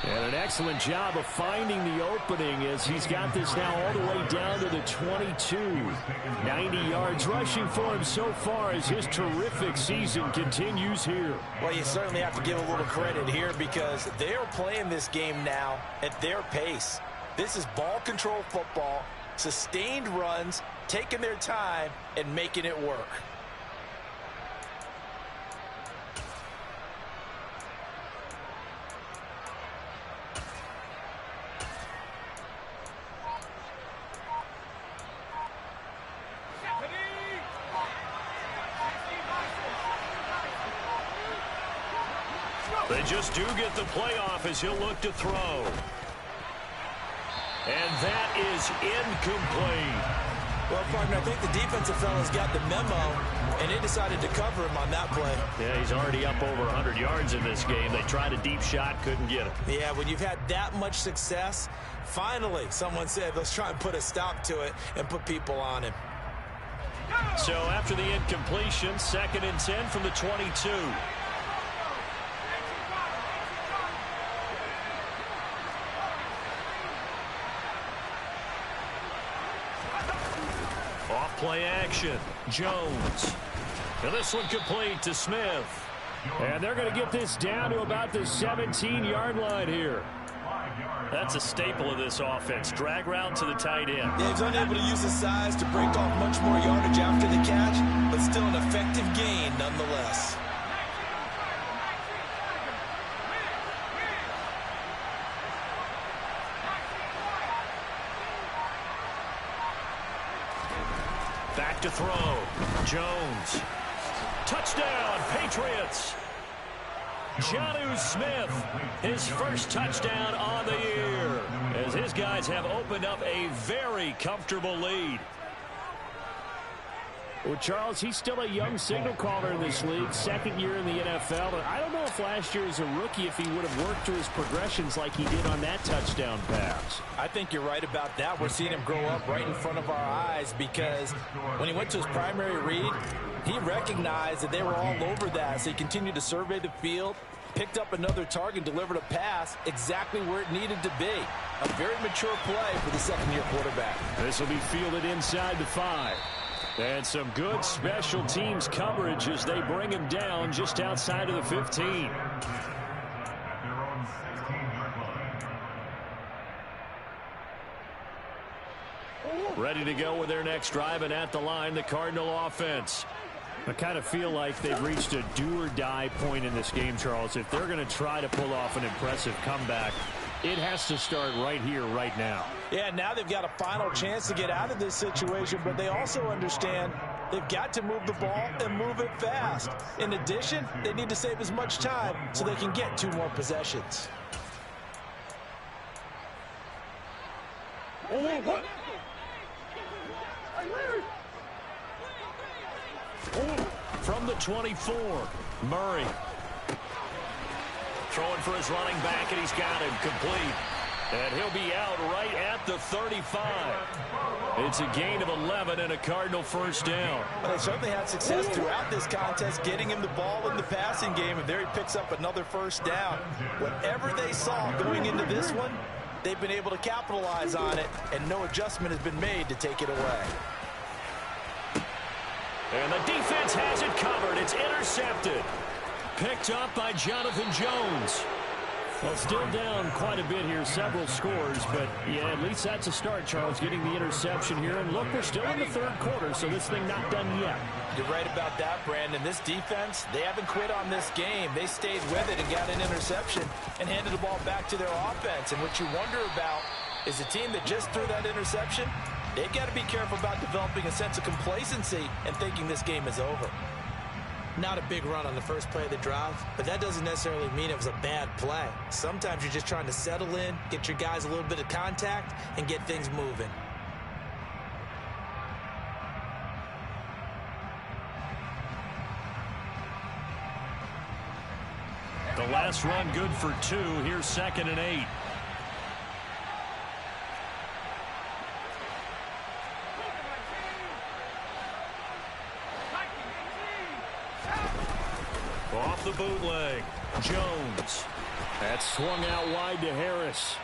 And an excellent job of finding the opening as he's got this now all the way down to the 22. 90 yards rushing for him so far as his terrific season continues here. Well, you certainly have to give a little credit here because they're playing this game now at their pace. This is ball control football, sustained runs, taking their time, and making it work. They just do get the playoff as he'll look to throw. And that is incomplete. Well, partner, I think the defensive fellas got the memo, and they decided to cover him on that play. Yeah, he's already up over 100 yards in this game. They tried a deep shot, couldn't get him. Yeah, when you've had that much success, finally someone said, let's try and put a stop to it and put people on him. So after the incompletion, 2nd and 10 from the 22. Play action. Jones. And this one complete to Smith. And they're going to get this down to about the 17-yard line here. That's a staple of this offense. Drag route to the tight end. Yeah, he's unable to use his size to break off much more yardage after the catch, but still an effective gain nonetheless. Back to throw. Jones. Touchdown, Patriots. Jonnu Smith, his first touchdown on the year, as his guys have opened up a very comfortable lead. Well, Charles, he's still a young signal caller in this league, 2nd year in the NFL. And I don't know if last year as a rookie if he would have worked through his progressions like he did on that touchdown pass. I think you're right about that. We're seeing him grow up right in front of our eyes because when he went to his primary read, he recognized that they were all over that. So he continued to survey the field, picked up another target, delivered a pass exactly where it needed to be. A very mature play for the 2nd-year quarterback. This will be fielded inside the 5. And some good special teams coverage as they bring him down just outside of the 15. Ready to go with their next drive, and at the line, the Cardinal offense. I kind of feel like they've reached a do-or-die point in this game, Charles. If they're going to try to pull off an impressive comeback, it has to start right here, right now. Yeah, now they've got a final chance to get out of this situation, but they also understand they've got to move the ball and move it fast. In addition, they need to save as much time so they can get 2 more possessions. From the 24, Murray. Throwing for his running back, and he's got him complete. And he'll be out right at the 35. It's a gain of 11 and a Cardinal first down. Well, they certainly had success throughout this contest, getting him the ball in the passing game, and there he picks up another first down. Whatever they saw going into this one, they've been able to capitalize on it, and no adjustment has been made to take it away. And the defense has it covered. It's intercepted. Picked up by Jonathan Jones. Well, still down quite a bit here, several scores, but yeah, at least that's a start, Charles, getting the interception here. And look, we're still in the 3rd quarter, so this thing not done yet. You're right about that, Brandon. This defense, they haven't quit on this game. They stayed with it and got an interception and handed the ball back to their offense. And what you wonder about is the team that just threw that interception, they've got to be careful about developing a sense of complacency and thinking this game is over. Not a big run on the first play of the drive, but that doesn't necessarily mean it was a bad play. Sometimes you're just trying to settle in, get your guys a little bit of contact, and get things moving. The last run good for 2. Here's 2nd and 8. Off the bootleg, Jones. That's swung out wide to Harris.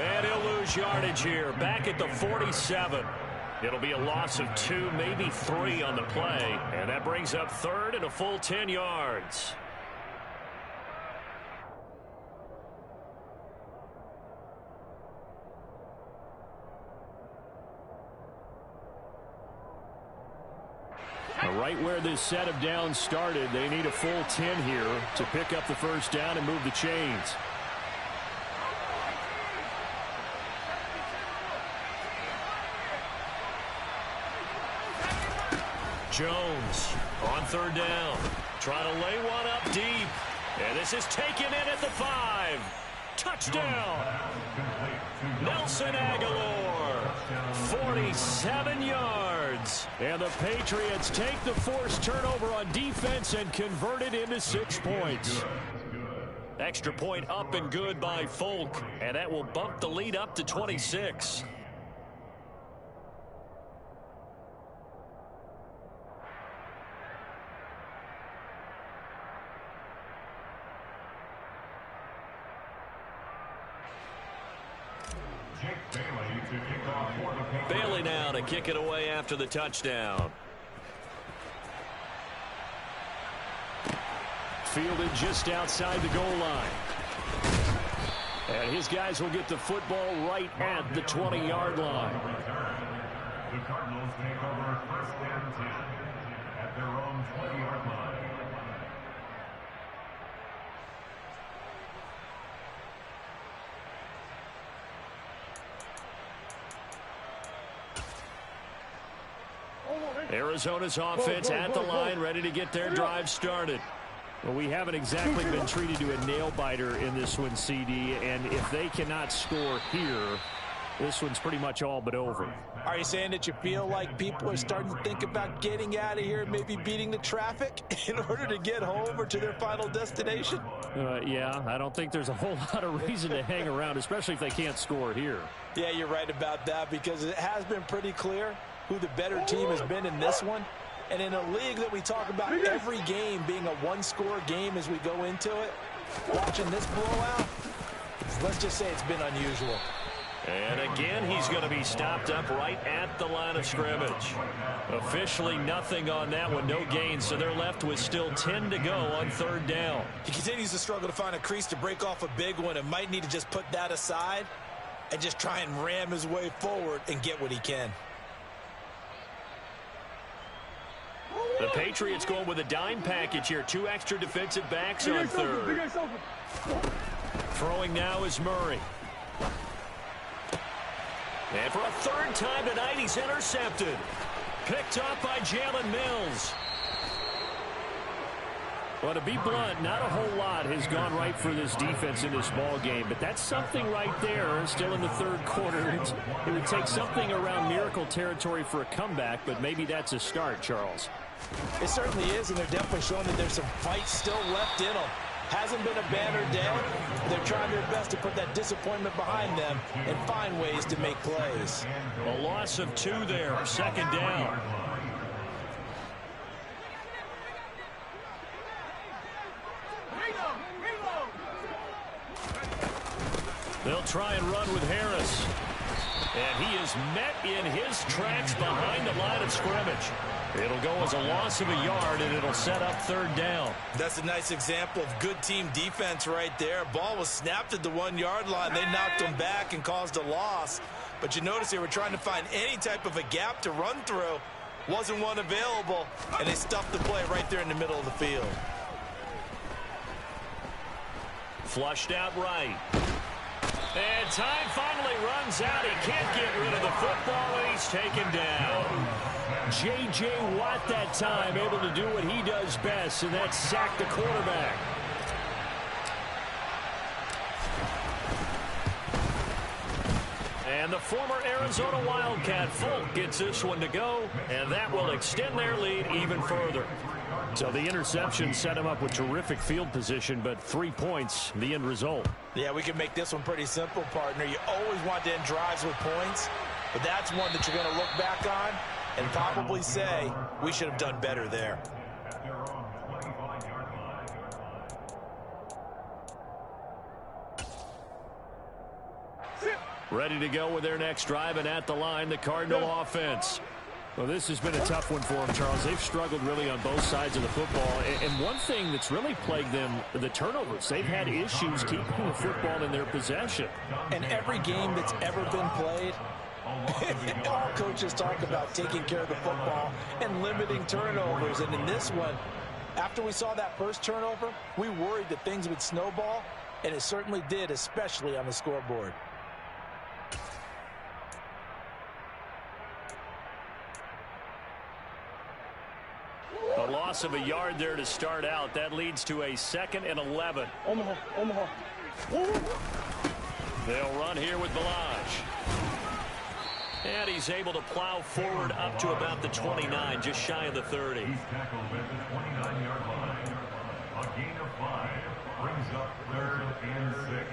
And he'll lose yardage here, back at the 47. It'll be a loss of 2, maybe 3 on the play. And that brings up third and a full 10 yards. Right where this set of downs started, they need a full 10 here to pick up the first down and move the chains. Jones on third down, trying to lay one up deep. And this is taken in at the 5. Touchdown! Nelson Aguilar, 47 yards. And the Patriots take the forced turnover on defense and convert it into 6 points. Extra point up and good by Folk, and that will bump the lead up to 26. Bailey now to kick it away after the touchdown. Fielded just outside the goal line. And his guys will get the football right at the 20-yard line. The Cardinals take over first and 10 at their own 20-yard line. Arizona's offense at the line, ready to get their drive started. Well, we haven't exactly been treated to a nail-biter in this one, CD, and if they cannot score here, this one's pretty much all but over. Are you saying that you feel like people are starting to think about getting out of here, maybe beating the traffic in order to get home or to their final destination? Yeah, I don't think there's a whole lot of reason to hang around, especially if they can't score here. Yeah, you're right about that, because it has been pretty clear who the better team has been in this one. And in a league that we talk about every game being a one-score game as we go into it, watching this blowout, let's just say it's been unusual. And again, he's going to be stopped up right at the line of scrimmage. Officially nothing on that one, no gain, so they're left with still 10 to go on third down. He continues to struggle to find a crease to break off a big one and might need to just put that aside and just try and ram his way forward and get what he can. The Patriots going with a dime package here. 2 extra defensive backs on third. Throwing now is Murray. And for a third time tonight, he's intercepted. Picked up by Jalen Mills. Well, to be blunt, not a whole lot has gone right for this defense in this ball game, but that's something right there. Still in the third quarter. It would take something around miracle territory for a comeback, but maybe that's a start, Charles. It certainly is, and they're definitely showing that there's some fight still left in them. Hasn't been a banner day. They're trying their best to put that disappointment behind them and find ways to make plays. A loss of 2 there, second down. They'll try and run with Harris. And he is met in his tracks behind the line of scrimmage. It'll go as a loss of a yard, and it'll set up third down. That's a nice example of good team defense right there. Ball was snapped at the 1-yard line. They knocked him back and caused a loss. But you notice they were trying to find any type of a gap to run through. Wasn't one available, and they stuffed the play right there in the middle of the field. Flushed out right. And time finally runs out. He can't get rid of the football, and he's taken down. J.J. Watt that time able to do what he does best, and that's sack the quarterback. And the former Arizona Wildcat Folk gets this one to go, and that will extend their lead even further. So the interception set him up with terrific field position, but 3 points, the end result. Yeah, we can make this one pretty simple, partner. You always want to end drives with points, but that's one that you're going to look back on and probably say we should have done better there. Ready to go with their next drive, and at the line, the Cardinal offense. Well, this has been a tough one for them, Charles. They've struggled really on both sides of the football. And one thing that's really plagued them, the turnovers. They've had issues keeping the football in their possession. And every game that's ever been played, all coaches talk about taking care of the football and limiting turnovers. And in this one, after we saw that first turnover, we worried that things would snowball, and it certainly did, especially on the scoreboard. A loss of a yard there to start out. That leads to a 2nd and 11. Omaha. They'll run here with Balaj. And he's able to plow forward up to about the 29, just shy of the 30. He's tackled at the 29-yard line. A gain of 5 brings up 3rd and 6.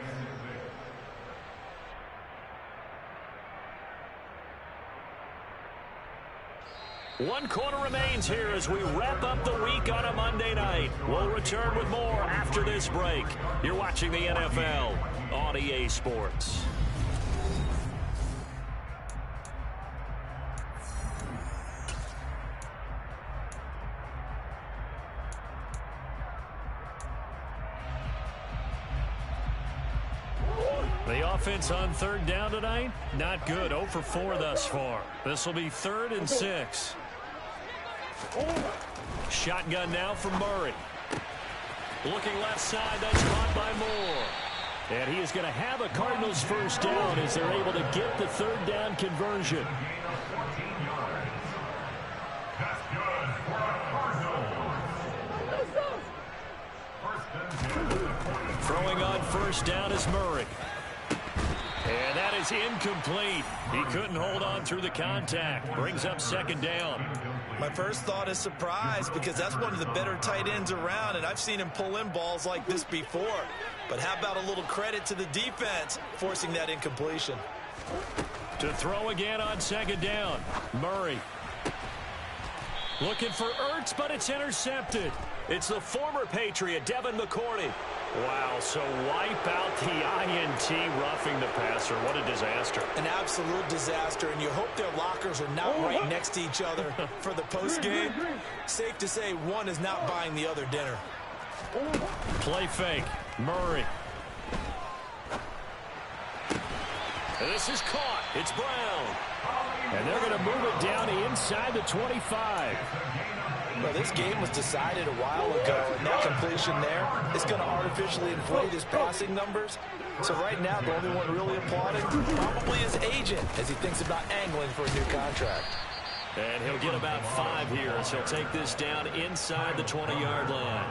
One quarter remains here as we wrap up the week on a Monday night. We'll return with more after this break. You're watching the NFL on EA Sports. The offense on 3rd down tonight, not good. 0 for 4 thus far. This will be 3rd and 6. Shotgun now from Murray. Looking left side, that's caught by Moore. And he is going to have a Cardinals first down as they're able to get the 3rd down conversion. That's good for the Cardinals. Throwing on first down is Murray. And that is incomplete. He couldn't hold on through the contact. Brings up 2nd down. My first thought is surprise, because that's one of the better tight ends around, and I've seen him pull in balls like this before. But how about a little credit to the defense forcing that incompletion? To throw again on 2nd down. Murray. Looking for Ertz, but it's intercepted. It's the former Patriot, Devin McCourty. Wow, so wipe out the INT, roughing the passer. What a disaster. An absolute disaster, and you hope their lockers are not right next to each other for the postgame. Safe to say one is not buying the other dinner. Play fake. Murray. This is caught. It's Brown. And they're going to move it down inside the 25. Well, this game was decided a while ago, and that completion there is going to artificially inflate his passing numbers. So right now, the only one really applauding probably his agent as he thinks about angling for a new contract. And he'll get about 5 here as he'll take this down inside the 20-yard line.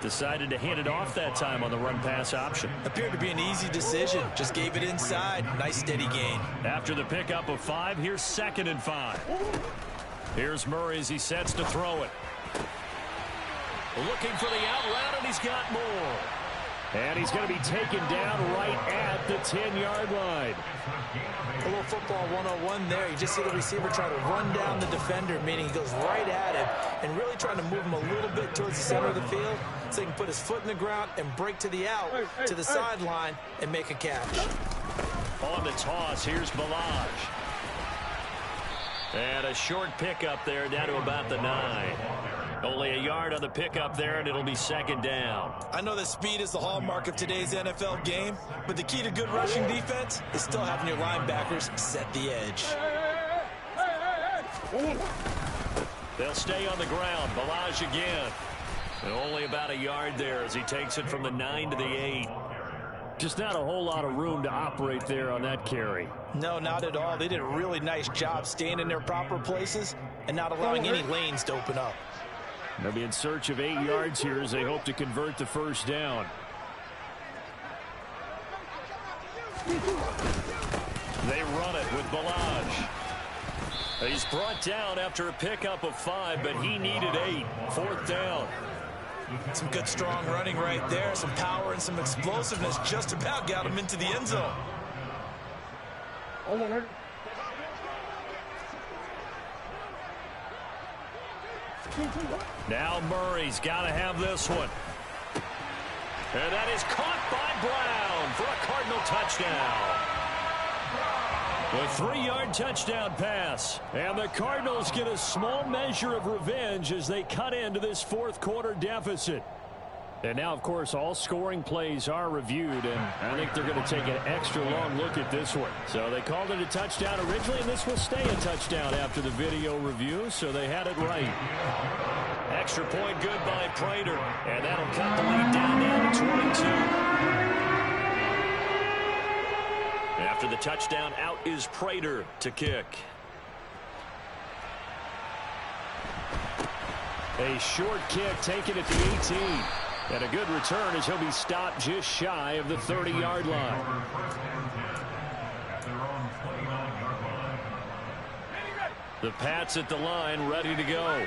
Decided to hand it off that time on the run-pass option. Appeared to be an easy decision. Just gave it inside. Nice steady gain. After the pickup of 5, here's 2nd and 5. Here's Murray as he sets to throw it. Looking for the out route, and he's got more. And he's going to be taken down right at the 10-yard line. A little football 101 there. You just see the receiver try to run down the defender, meaning he goes right at him and really trying to move him a little bit towards the center of the field so he can put his foot in the ground and break to the out, to the sideline, and make a catch. On the toss, here's Balaj. And a short pickup there down to about the 9. Only a yard on the pickup there, and it'll be 2nd down. I know that speed is the hallmark of today's NFL game, but the key to good rushing defense is still having your linebackers set the edge. They'll stay on the ground. Balaj again. And only about a yard there as he takes it from the 9 to the 8. Just not a whole lot of room to operate there on that carry. No, not at all. They did a really nice job staying in their proper places and not allowing any lanes to open up. They'll be in search of 8 yards here as they hope to convert the first down. They run it with Balaj. He's brought down after a pickup of 5, but he needed 8. 4th down. Some good strong running right there. Some power and some explosiveness just about got him into the end zone. Now Murray's got to have this one. And that is caught by Brown for a Cardinal touchdown. A 3-yard touchdown pass. And the Cardinals get a small measure of revenge as they cut into this fourth quarter deficit. And now, of course, all scoring plays are reviewed, and I think they're going to take an extra long look at this one. So they called it a touchdown originally, and this will stay a touchdown after the video review, so they had it right. Extra point good by Prater, and that'll cut the lead down to 22. After the touchdown, out is Prater to kick. A short kick taken at the 18. And a good return as he'll be stopped just shy of the 30-yard line. The Pats at the line ready to go.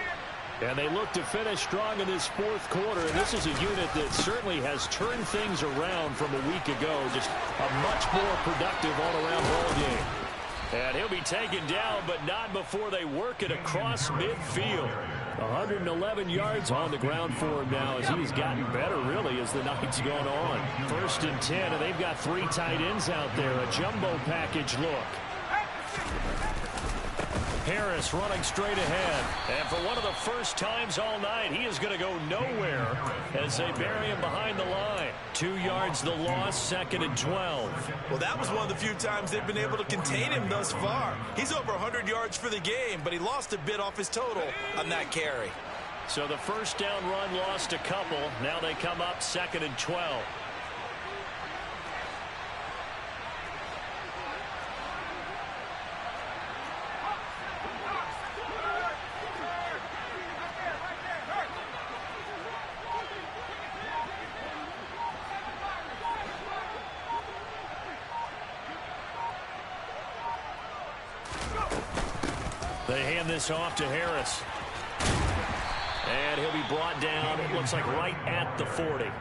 And they look to finish strong in this fourth quarter. And this is a unit that certainly has turned things around from a week ago. Just a much more productive all-around ball game. And he'll be taken down, but not before they work it across midfield. 111 yards on the ground for him now as he's gotten better, really, as the night's gone on. 1st and 10, and they've got 3 tight ends out there. A jumbo package look. Harris running straight ahead. And for one of the first times all night, he is going to go nowhere as they bury him behind the line. 2 yards the loss, 2nd and 12. Well, that was one of the few times they've been able to contain him thus far. He's over 100 yards for the game, but he lost a bit off his total on that carry. So the first down run lost a couple. Now they come up 2nd and 12. They hand this off to Harris. And he'll be brought down, it looks like right at the 40.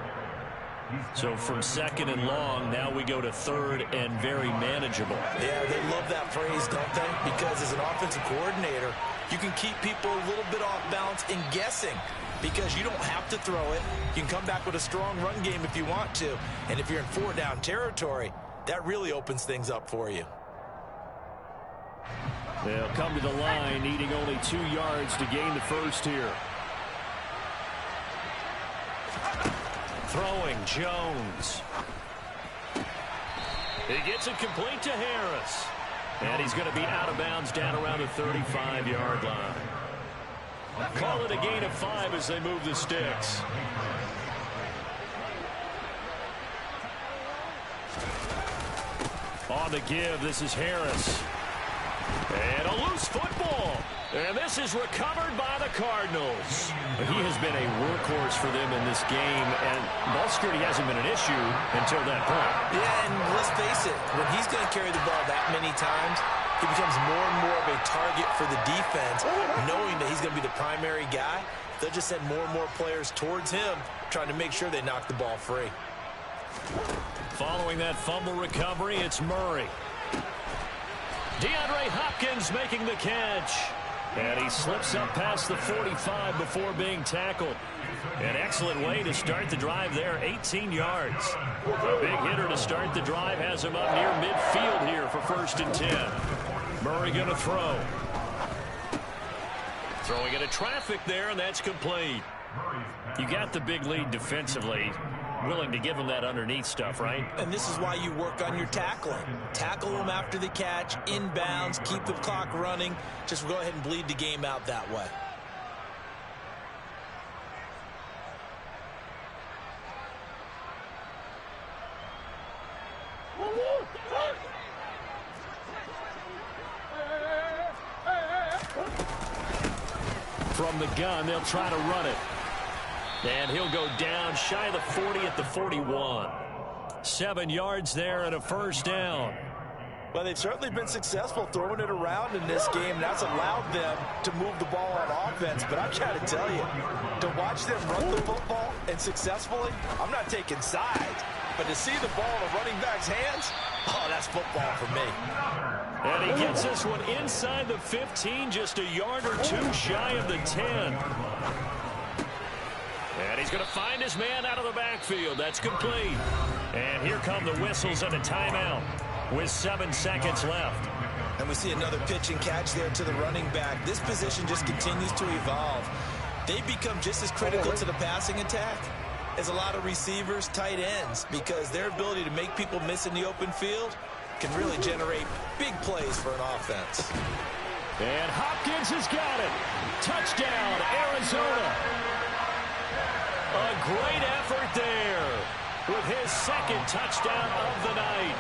So from 2nd and long, now we go to 3rd and very manageable. Yeah, they love that phrase, don't they? Because as an offensive coordinator, you can keep people a little bit off balance and guessing. Because you don't have to throw it. You can come back with a strong run game if you want to. And if you're in 4-down territory, that really opens things up for you. They'll come to the line, needing only 2 yards to gain the first here. Throwing, Jones. He gets it complete to Harris. And he's going to be out of bounds down around the 35-yard line. Call it a gain of 5 as they move the sticks. On the give, this is Harris. And a loose football. And this is recovered by the Cardinals. He has been a workhorse for them in this game, and ball security hasn't been an issue until that point. Yeah, and let's face it, when he's going to carry the ball that many times, he becomes more and more of a target for the defense, knowing that he's going to be the primary guy. They'll just send more and more players towards him, trying to make sure they knock the ball free. Following that fumble recovery, it's Murray. DeAndre Hopkins making the catch. And he slips up past the 45 before being tackled. An excellent way to start the drive there, 18 yards. A big hitter to start the drive has him up near midfield here for 1st and 10. Murray going to throw. Throwing into traffic there, and that's complete. You got the big lead defensively. Willing to give him that underneath stuff, right? And this is why you work on your tackling. Tackle them after the catch, inbounds, keep the clock running. Just go ahead and bleed the game out that way. From the gun, they'll try to run it. And he'll go down shy of the 40 at the 41. 7 yards there and a 1st down. Well, they've certainly been successful throwing it around in this game. That's allowed them to move the ball on offense. But I'm trying to tell you, to watch them run the football and successfully, I'm not taking sides. But to see the ball in a running back's hands, oh, that's football for me. And he gets this one inside the 15, just a yard or 2 shy of the 10. And he's going to find his man out of the backfield. That's complete. And here come the whistles and a timeout with 7 seconds left. And we see another pitch and catch there to the running back. This position just continues to evolve. They become just as critical to the passing attack as a lot of receivers, tight ends, because their ability to make people miss in the open field can really generate big plays for an offense. And Hopkins has got it. Touchdown, Arizona. A great effort there with his second touchdown of the night.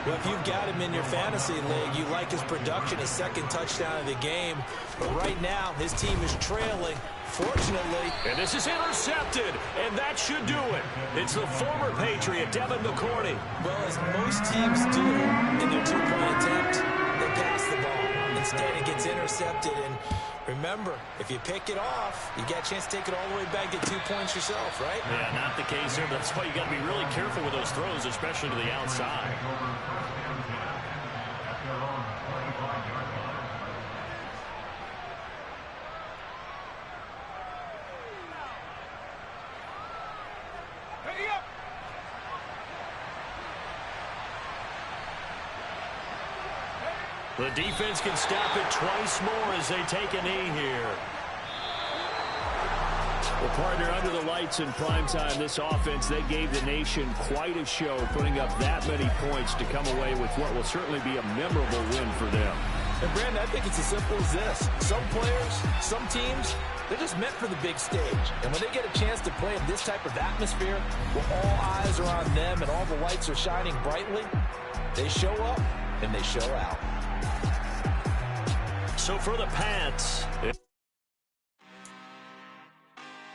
Well, if you've got him in your fantasy league, you like his production, his second touchdown of the game. But right now, his team is trailing, fortunately. And this is intercepted, and that should do it. It's the former Patriot, Devin McCourty. Well, as most teams do in their two-point attempt, they pass the ball. Instead, it gets intercepted. And remember, if you pick it off, you get a chance to take it all the way back, get 2 points yourself, right? Yeah, not the case here, but that's why you got to be really careful with those throws, especially to the outside. The defense can stop it twice more as they take a knee here. Well, partner, under the lights in primetime, this offense, they gave the nation quite a show, putting up that many points to come away with what will certainly be a memorable win for them. And, Brandon, I think it's as simple as this. Some players, some teams, they're just meant for the big stage. And when they get a chance to play in this type of atmosphere, where all eyes are on them and all the lights are shining brightly, they show up and they show out. So for the Pats,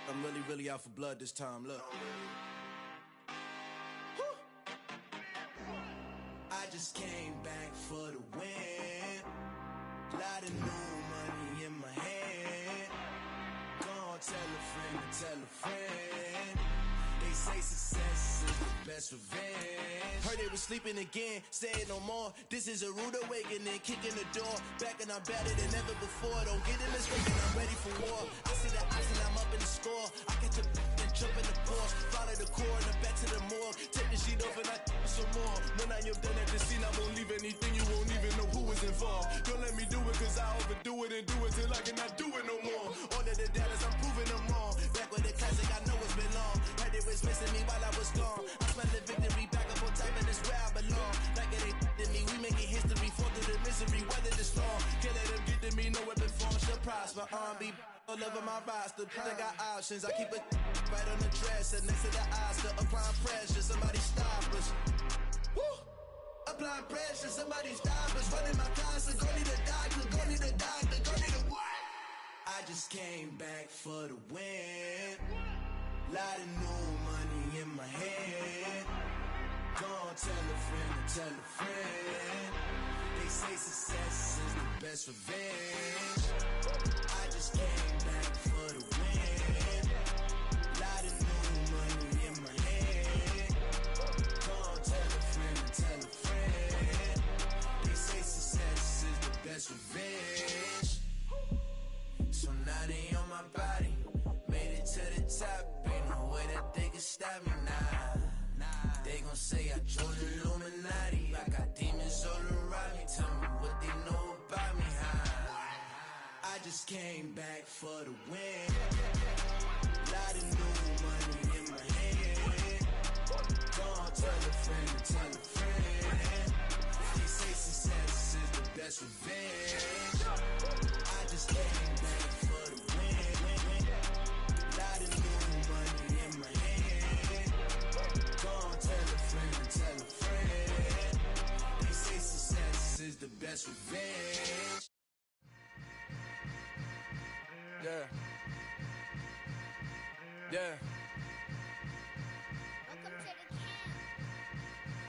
I'm really out for blood this time. Look. I just came back for the win. Lot of new money in my hand. Gonna tell a friend to tell a friend. They say success is the best revenge. Heard they was sleeping again, say it no more. This is a rude awakening, kicking the door. Back and I'm better than ever before. Don't get in this race and I'm ready for war. I see the ice and I'm up in the score. I catch a and jump in the Porsche. Follow the core and back to the morgue. Take the sheet off and I some more. When I am done at the scene, I won't leave anything. You won't even know who is involved. Don't let me do it cause I overdo it and do it till I cannot do it no more. All of the dallas, I'm proving them wrong. Back with the classic, I know it's been long. Heard they was missing me while I was gone. I smell the victory back up on time and it's where I belong. Like it ain't to me, we making history. Fall through the misery, weather the storm. Can't let them get to me, no weapon form should prosper. R&B all over my roster. I got options, I keep it right on the dresser. Next to the Oscar, applying pressure, somebody stop us. Woo! Applying pressure, somebody stop us. Running my closet, go need a doctor, go need a doctor, go need a what? I just came back for the win. Lot of new money in my hand. Gonna tell a friend to tell a friend. They say success is the best revenge. I just came back for the win. Lot of new money in my hand. Gonna tell a friend to tell a friend. They say success is the best revenge. So now they on my body. Made it to the top. Ain't no way that they can stop me now. They gon' say I joined the Illuminati. I got demons all around me. Tell me what they know about me, huh? I just came back for the win. Lot of new money in my hand. Gonna tell a friend to tell a friend. They say success is the best revenge. I just came back for the win. Lot of new money in my hand. Gonna tell a friend to tell a friend. They say success is the best revenge. Yeah. Yeah.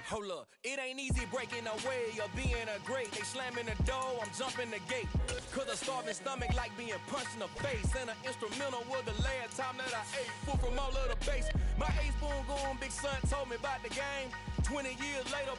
Hold up, it ain't easy breaking away or being a great. They slamming the door, I'm jumping the gate. Cause a starving stomach like being punched in the face. And an instrumental was the last time that I ate food from all of the base. My 8-spoon going big son told me about the game. 20 years later,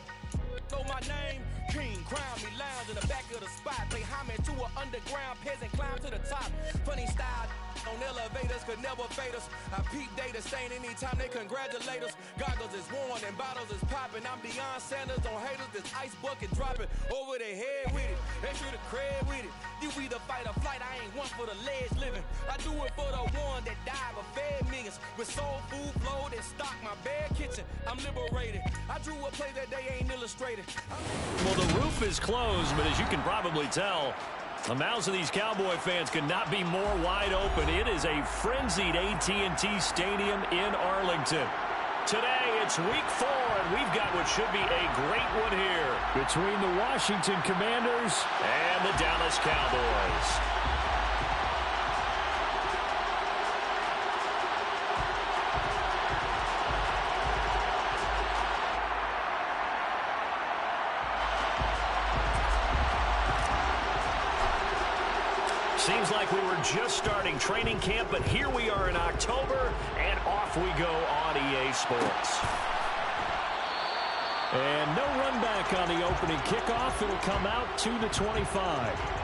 know my name? King, crown me, lounge in the back of the spot. Pay homage to an underground peasant, climb to the top. Funny style on elevators could never fade us. I peep data stain anytime they congratulate us. Goggles is worn and bottles is popping. I'm Deion Sanders on haters, this ice bucket dropping over their head with it. Extra the cred with it. You either fight or flight, I ain't one for the ledge living. I do it for the one that died but fed millions. With soul food flowed and stock my bad kitchen. I'm liberated. I drew a play that they ain't illustrated. Well, the roof is closed, but as you can probably tell, the mouths of these Cowboy fans could not be more wide open. It is a frenzied AT&T Stadium in Arlington. Today, it's week 4, and we've got what should be a great one here between the Washington Commanders and the Dallas Cowboys. Seems like we were just starting training camp, but here we are in October, and off we go on EA Sports. And no run back on the opening kickoff. It'll come out to the 25.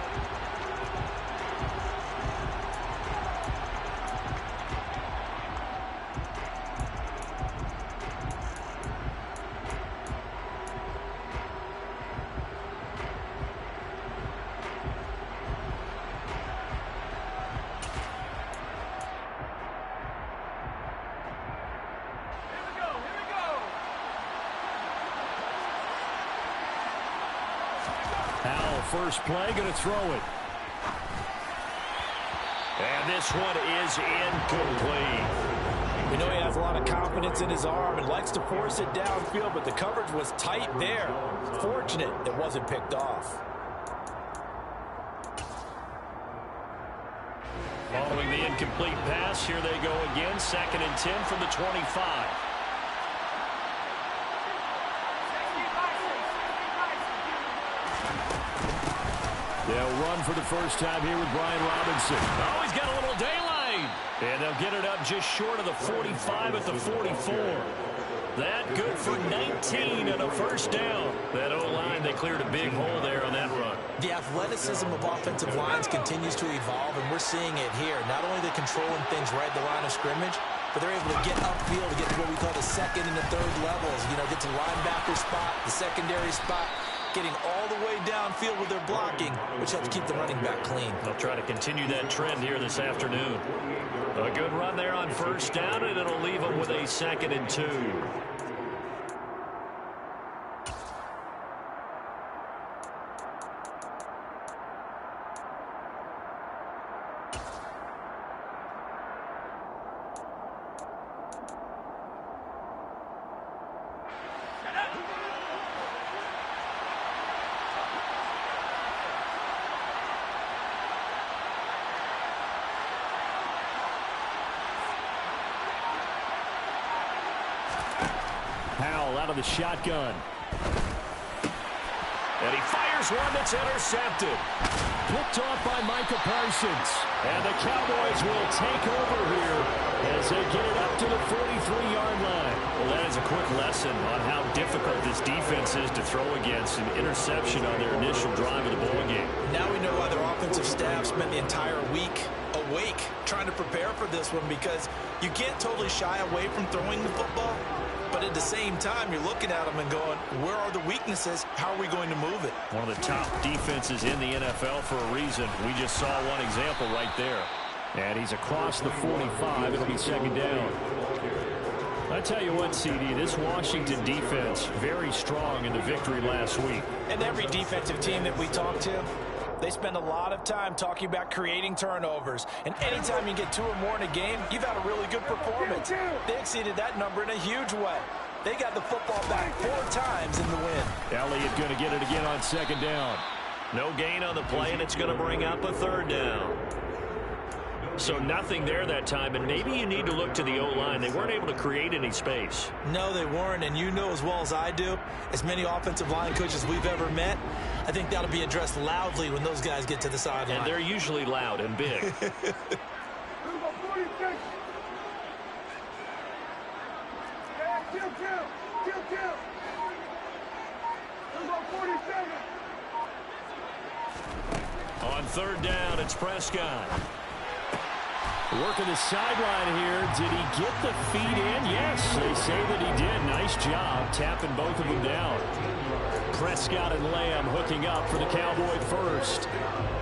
First play, going to throw it. And this one is incomplete. We know he has a lot of confidence in his arm and likes to force it downfield, but the coverage was tight there. Fortunate it wasn't picked off. Following the incomplete pass, here they go again. 2nd and 10 from the 25. They'll run for the first time here with Brian Robinson. Oh, he's got a little daylight. And they'll get it up just short of the 45 at the 44. That good for 19 and a first down. That O-line, they cleared a big hole there on that run. The athleticism of offensive lines continues to evolve, and we're seeing it here. Not only are they controlling things right at the line of scrimmage, but they're able to get upfield to get to what we call the 2nd and the 3rd levels. You know, get to the linebacker spot, the secondary spot, getting all the way downfield with their blocking, which helps keep the running back clean. They'll try to continue that trend here this afternoon. A good run there on first down, and it'll leave them with a 2nd and 2. Powell out of the shotgun. And he fires one that's intercepted. Picked off by Micah Parsons. And the Cowboys will take over here as they get it up to the 43-yard line. Well, that is a quick lesson on how difficult this defense is to throw against. An interception on their initial drive of the ballgame. Now we know why their offensive staff spent the entire week awake trying to prepare for this one, because you can't totally shy away from throwing the football. But at the same time, you're looking at them and going, where are the weaknesses? How are we going to move it? One of the top defenses in the NFL for a reason. We just saw one example right there. And he's across the 45. It'll be 2nd down. I tell you what, CD, this Washington defense, very strong in the victory last week. And every defensive team that we talk to, they spend a lot of time talking about creating turnovers. And anytime you get 2 or more in a game, you've had a really good performance. They exceeded that number in a huge way. They got the football back 4 times in the win. Elliott going to get it again on 2nd down. No gain on the play, and it's going to bring up a 3rd down. So nothing there that time, and maybe you need to look to the O-line. They weren't able to create any space. No, they weren't, and you know as well as I do, as many offensive line coaches we've ever met, I think that'll be addressed loudly when those guys get to the sideline. And they're usually loud and big. On third down, it's Prescott. Working the sideline here. Did he get the feet in? Yes, they say that he did. Nice job tapping both of them down. Prescott and Lamb hooking up for the Cowboy first.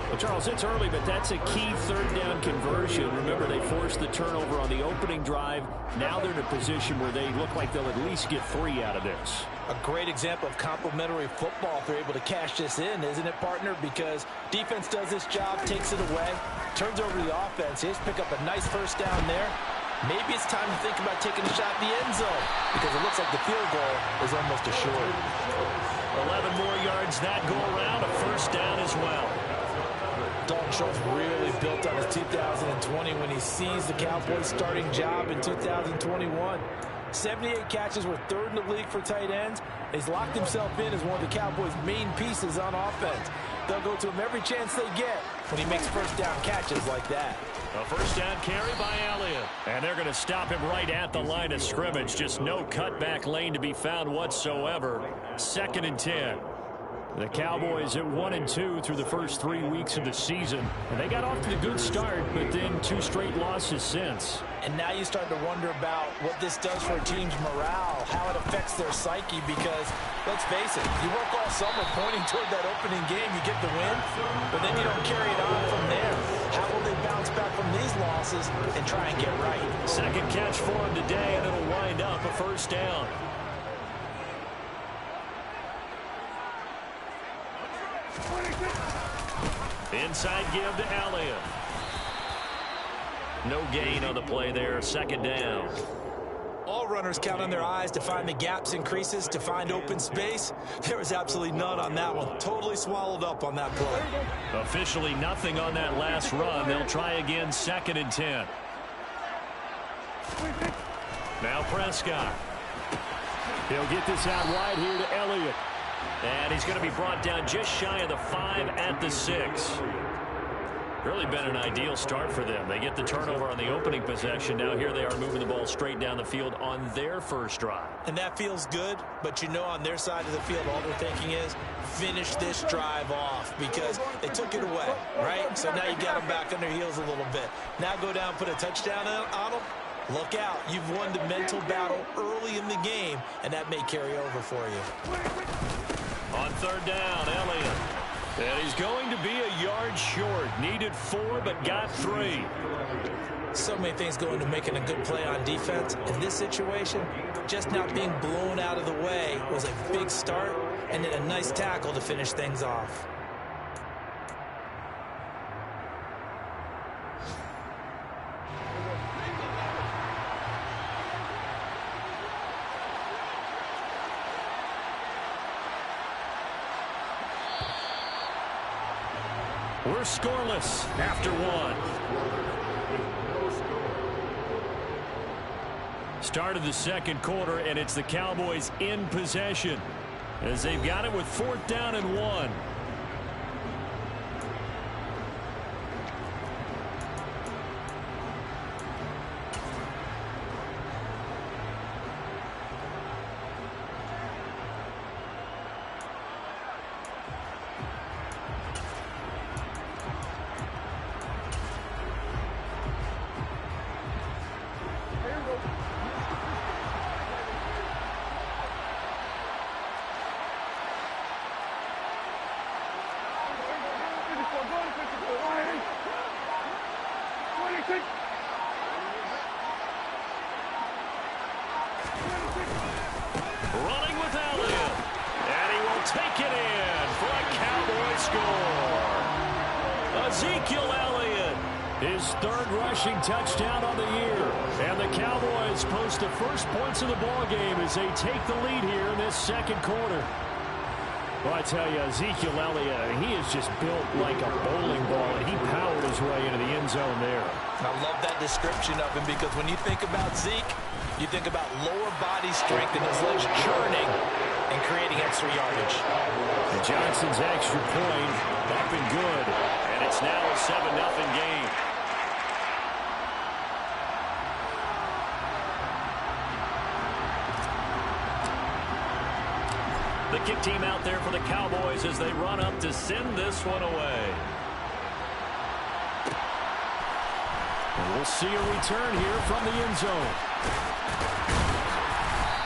Well, Charles, it's early, but that's a key third down conversion. Remember, they forced the turnover on the opening drive. Now they're in a position where they look like they'll at least get 3 out of this. A great example of complementary football if they're able to cash this in, isn't it, partner? Because defense does this job, takes it away, turns over the offense. Just pick up a nice first down there. Maybe it's time to think about taking a shot in the end zone because it looks like the field goal is almost assured. 11 more yards that go around, a first down as well. Dalton Schultz really built on his 2020 when he sees the Cowboys' starting job in 2021. 78 catches, were third in the league for tight ends. He's locked himself in as one of the Cowboys' main pieces on offense. They'll go to him every chance they get when he makes first down catches like that. A first down carry by Elliott. And they're going to stop him right at the line of scrimmage. Just no cutback lane to be found whatsoever. 2nd and 10. The Cowboys at 1-2 through the first 3 weeks of the season. And they got off to a good start, but then 2 straight losses since. And now you start to wonder about what this does for a team's morale, how it affects their psyche, because, let's face it, you work all summer pointing toward that opening game, you get the win, but then you don't carry it on from there. How will they bounce back from these losses and try and get right? Second catch for him today, and it'll wind up a first down. Inside give to Elliott. No gain on the play there. 2nd down. All runners count on their eyes to find the gaps and creases, to find open space. There was absolutely none on that one. Totally swallowed up on that play. Officially nothing on that last run. They'll try again, 2nd and 10. Now Prescott. He'll get this out wide here to Elliott. And he's going to be brought down just shy of the 5 at the 6. Really been an ideal start for them. They get the turnover on the opening possession. Now here they are moving the ball straight down the field on their first drive. And that feels good, but you know on their side of the field all they're thinking is finish this drive off because they took it away, right? So now you got them back on their heels a little bit. Now go down, put a touchdown on them. Look out. You've won the mental battle early in the game, and that may carry over for you. On third down, Elliott. And he's going to be a yard short. Needed 4, but got 3. So many things go into making a good play on defense. In this situation, just not being blown out of the way was a big start, and then a nice tackle to finish things off. We're scoreless after 1. Start of the second quarter, and it's the Cowboys in possession as they've got it with 4th down and 1. Running with Elliott. And he will take it in for a Cowboy score. Ezekiel Elliott, his 3rd rushing touchdown on the year. And the Cowboys post the first points of the ballgame as they take the lead here in this second quarter. Well, I tell you, Ezekiel Elliott, he is just built like a bowling ball, and he powered his way into the end zone there. I love that description of him because when you think about Zeke, you think about lower body strength and his legs churning and creating extra yardage. And Johnson's extra point up and good, and it's now a 7-0 game. The The kick team out there for the Cowboys as they run up to send this one away. And we'll see a return here from the end zone.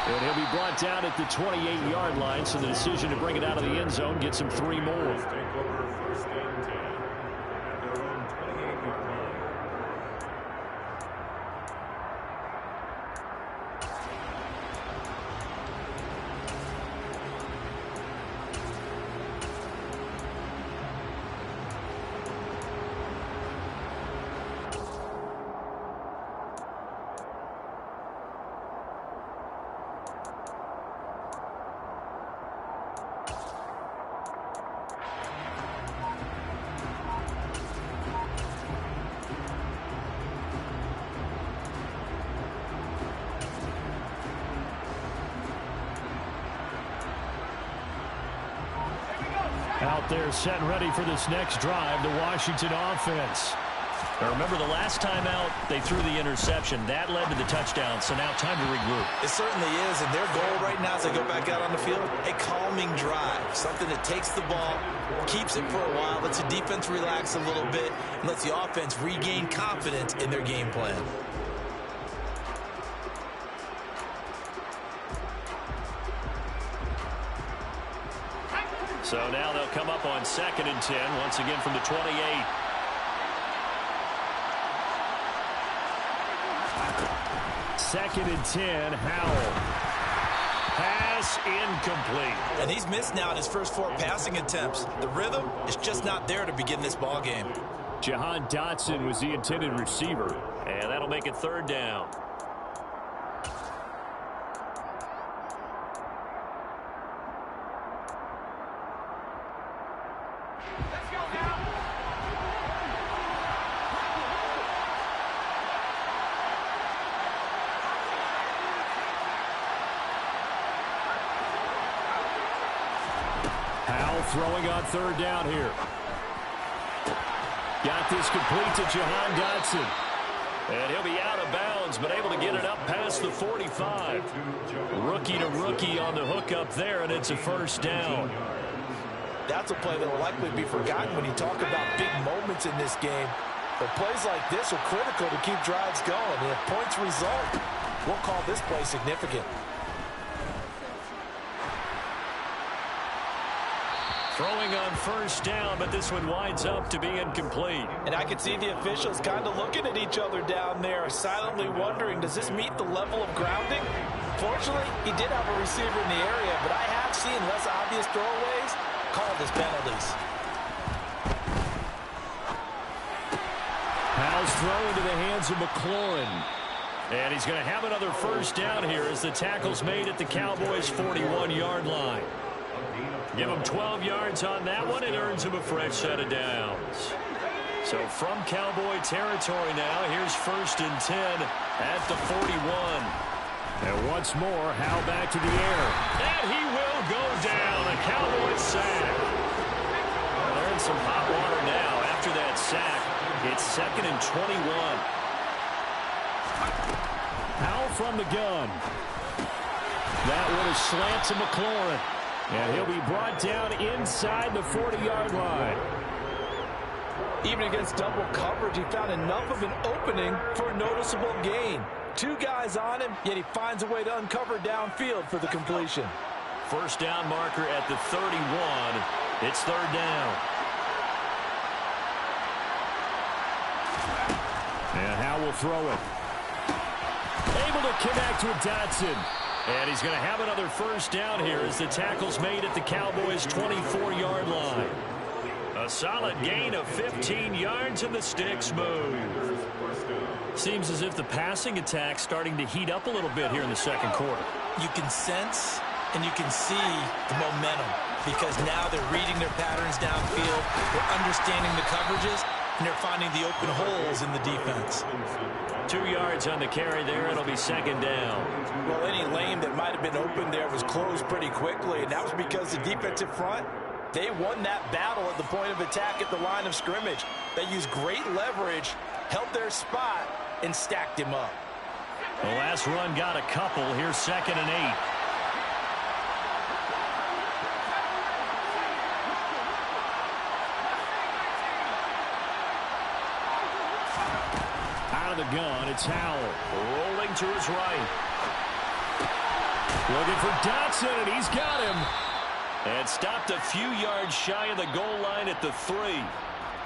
And he'll be brought down at the 28-yard line, so the decision to bring it out of the end zone gets him 3 more. Take over first and 10 at their own 28-yard line. Out there set and ready for this next drive, the Washington offense. Now remember, the last time out, they threw the interception. That led to the touchdown, so now time to regroup. It certainly is, and their goal right now as they go back out on the field, a calming drive, something that takes the ball, keeps it for a while, lets the defense relax a little bit, and lets the offense regain confidence in their game plan. So now they'll come up on 2nd and 10, once again from the 28. Second and 10, Howell. Pass incomplete. And he's missed now in his first 4 passing attempts. The rhythm is just not there to begin this ball game. Jahan Dotson was the intended receiver, and that'll make it 3rd down. Throwing on 3rd down here. Got this complete to Jahan Dotson. And he'll be out of bounds, but able to get it up past the 45. Rookie to rookie on the hook up there, and it's a 1st down. That's a play that will likely be forgotten when you talk about big moments in this game. But plays like this are critical to keep drives going. And if points result, we'll call this play significant. Throwing on 1st down, but this one winds up to be incomplete. And I can see the officials kind of looking at each other down there, silently wondering, does this meet the level of grounding? Fortunately, he did have a receiver in the area, but I have seen less obvious throwaways called as penalties. Pass throw into the hands of McLaurin. And he's going to have another 1st down here as the tackle's made at the Cowboys' 41-yard line. Give him 12 yards on that one. It earns him a fresh set of downs. So from Cowboy territory now, here's 1st and 10 at the 41. And once more, Howe back to the air. And he will go down. A Cowboy sack. Well, they're in some hot water now. After that sack, it's 2nd and 21. Howe from the gun. That one is slant to McLaurin. And he'll be brought down inside the 40-yard line. Even against double coverage, he found enough of an opening for a noticeable gain. 2 guys on him, yet he finds a way to uncover downfield for the completion. 1st down marker at the 31. It's 3rd down. And Howe will throw it. Able to connect with Dotson. And he's going to have another 1st down here as the tackle's made at the Cowboys' 24-yard line. A solid gain of 15 yards and the sticks move. Seems as if the passing attack's starting to heat up a little bit here in the 2nd quarter. You can sense and you can see the momentum because now they're reading their patterns downfield, they're understanding the coverages, and they're finding the open holes in the defense. 2 yards on the carry there. It'll be 2nd down. Well, any lane that might have been open there was closed pretty quickly, and that was because the defensive front, they won that battle at the point of attack at the line of scrimmage. They used great leverage, held their spot, and stacked him up. The last run got a couple. Here's 2nd and 8. Out of the gun, it's Howell. Rolling to his right. Looking for Dotson, and he's got him. And stopped a few yards shy of the goal line at the 3.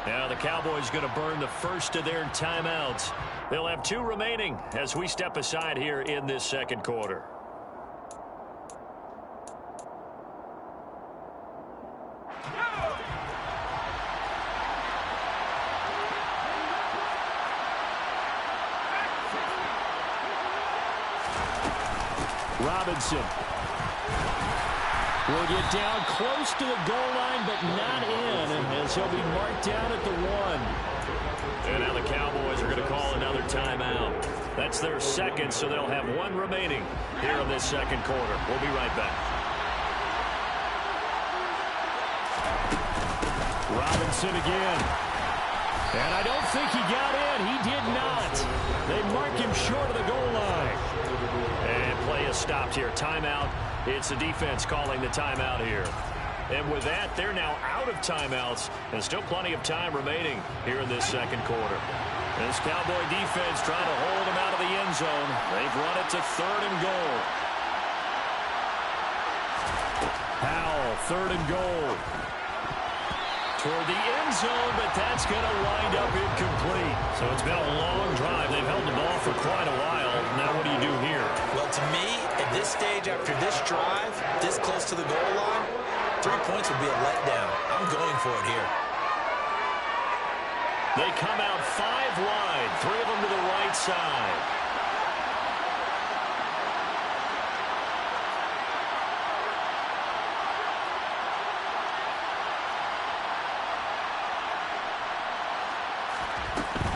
Now the Cowboys going to burn the first of their timeouts. They'll have 2 remaining as we step aside here in this second quarter. Robinson will get down close to the goal line, but not in, as he'll be marked down at the 1. And now the Cowboys are going to call another timeout. That's their second, so they'll have 1 remaining here in this second quarter. We'll be right back. Robinson again. And I don't think he got in. He did not. They mark him short of the goal line. And play is stopped here. Timeout. It's the defense calling the timeout here. And with that, they're now out of timeouts, and still plenty of time remaining here in this second quarter. This Cowboy defense trying to hold him out of the end zone. They've run it to 3rd and goal. Howell, 3rd and goal. Toward the end zone, but that's going to wind up incomplete. So it's been a long drive. They've held the ball for quite a while. Now what do you do here? Well, to me, at this stage, after this drive, this close to the goal line, 3 points would be a letdown. I'm going for it here. They come out 5 wide, 3 of them to the right side.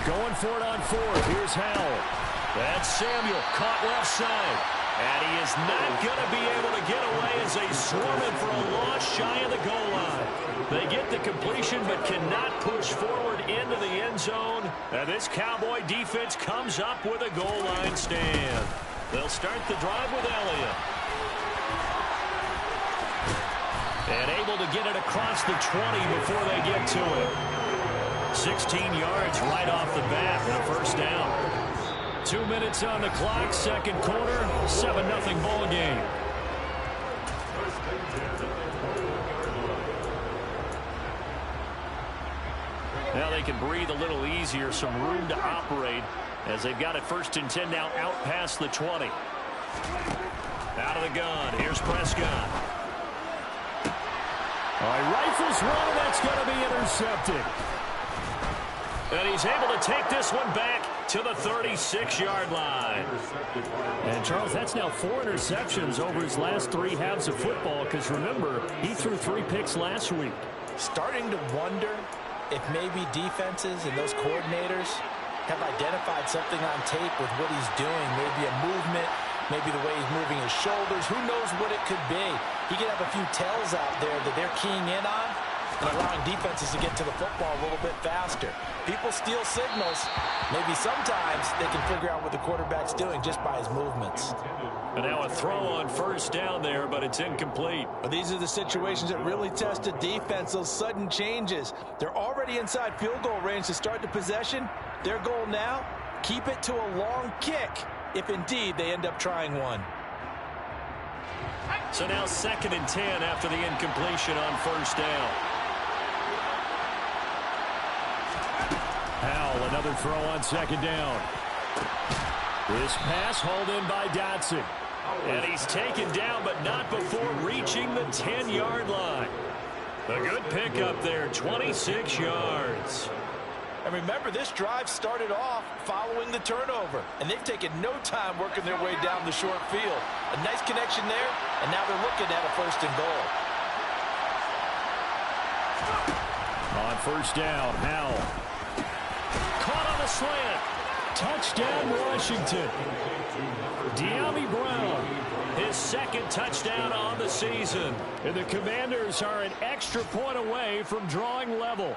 Going for it on 4th. Here's Howell. That's Samuel, caught left side. And he is not going to be able to get away as they swarm him for a loss shy of the goal line. They get the completion but cannot push forward into the end zone. And this Cowboy defense comes up with a goal line stand. They'll start the drive with Elliott. And able to get it across the 20 before they get to it. 16 yards right off the bat and a first down. 2 minutes on the clock, second quarter, 7-0 ball game. Now they can breathe a little easier, some room to operate as they've got it 1st and 10 now out past the 20. Out of the gun, here's Prescott. All right, rifles one, that's going to be intercepted. And he's able to take this one back to the 36-yard line. And, Charles, that's now 4 interceptions over his last 3 halves of football because, remember, he threw 3 picks last week. Starting to wonder if maybe defenses and those coordinators have identified something on tape with what he's doing, maybe a movement, maybe the way he's moving his shoulders. Who knows what it could be? He could have a few tells out there that they're keying in on and allowing defenses to get to the football a little bit faster. People steal signals. Maybe sometimes they can figure out what the quarterback's doing just by his movements. And now a throw on first down there, but it's incomplete. But these are the situations that really test a defense, those sudden changes. They're already inside field goal range to start the possession. Their goal now, keep it to a long kick, if indeed they end up trying one. So now 2nd and 10 after the incompletion on first down. Howell, another throw on 2nd down. This pass hauled in by Dotson. And he's taken down, but not before reaching the 10-yard line. A good pickup there, 26 yards. And remember, this drive started off following the turnover. And they've taken no time working their way down the short field. A nice connection there, and now they're looking at a 1st and goal. On first down, Howell. Caught on a slant. Touchdown, Washington. De'Ami Brown, his 2nd touchdown on the season. And the Commanders are an extra point away from drawing level.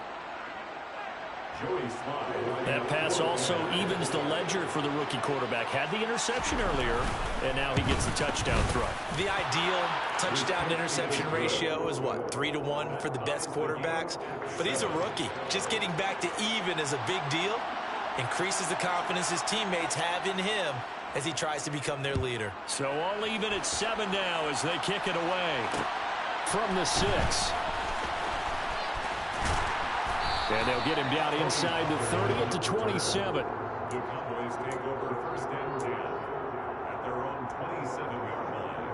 That pass also evens the ledger for the rookie quarterback. Had the interception earlier, and now he gets the touchdown throw. The ideal touchdown-interception ratio is, what, 3-to-1 for the best quarterbacks? But he's a rookie. Just getting back to even is a big deal. increases the confidence his teammates have in him as he tries to become their leader. So all even at 7 now as they kick it away from the 6. And they'll get him down inside the 30 at the 27. The Cowboys take over 1st and 10 at their own 27-yard line.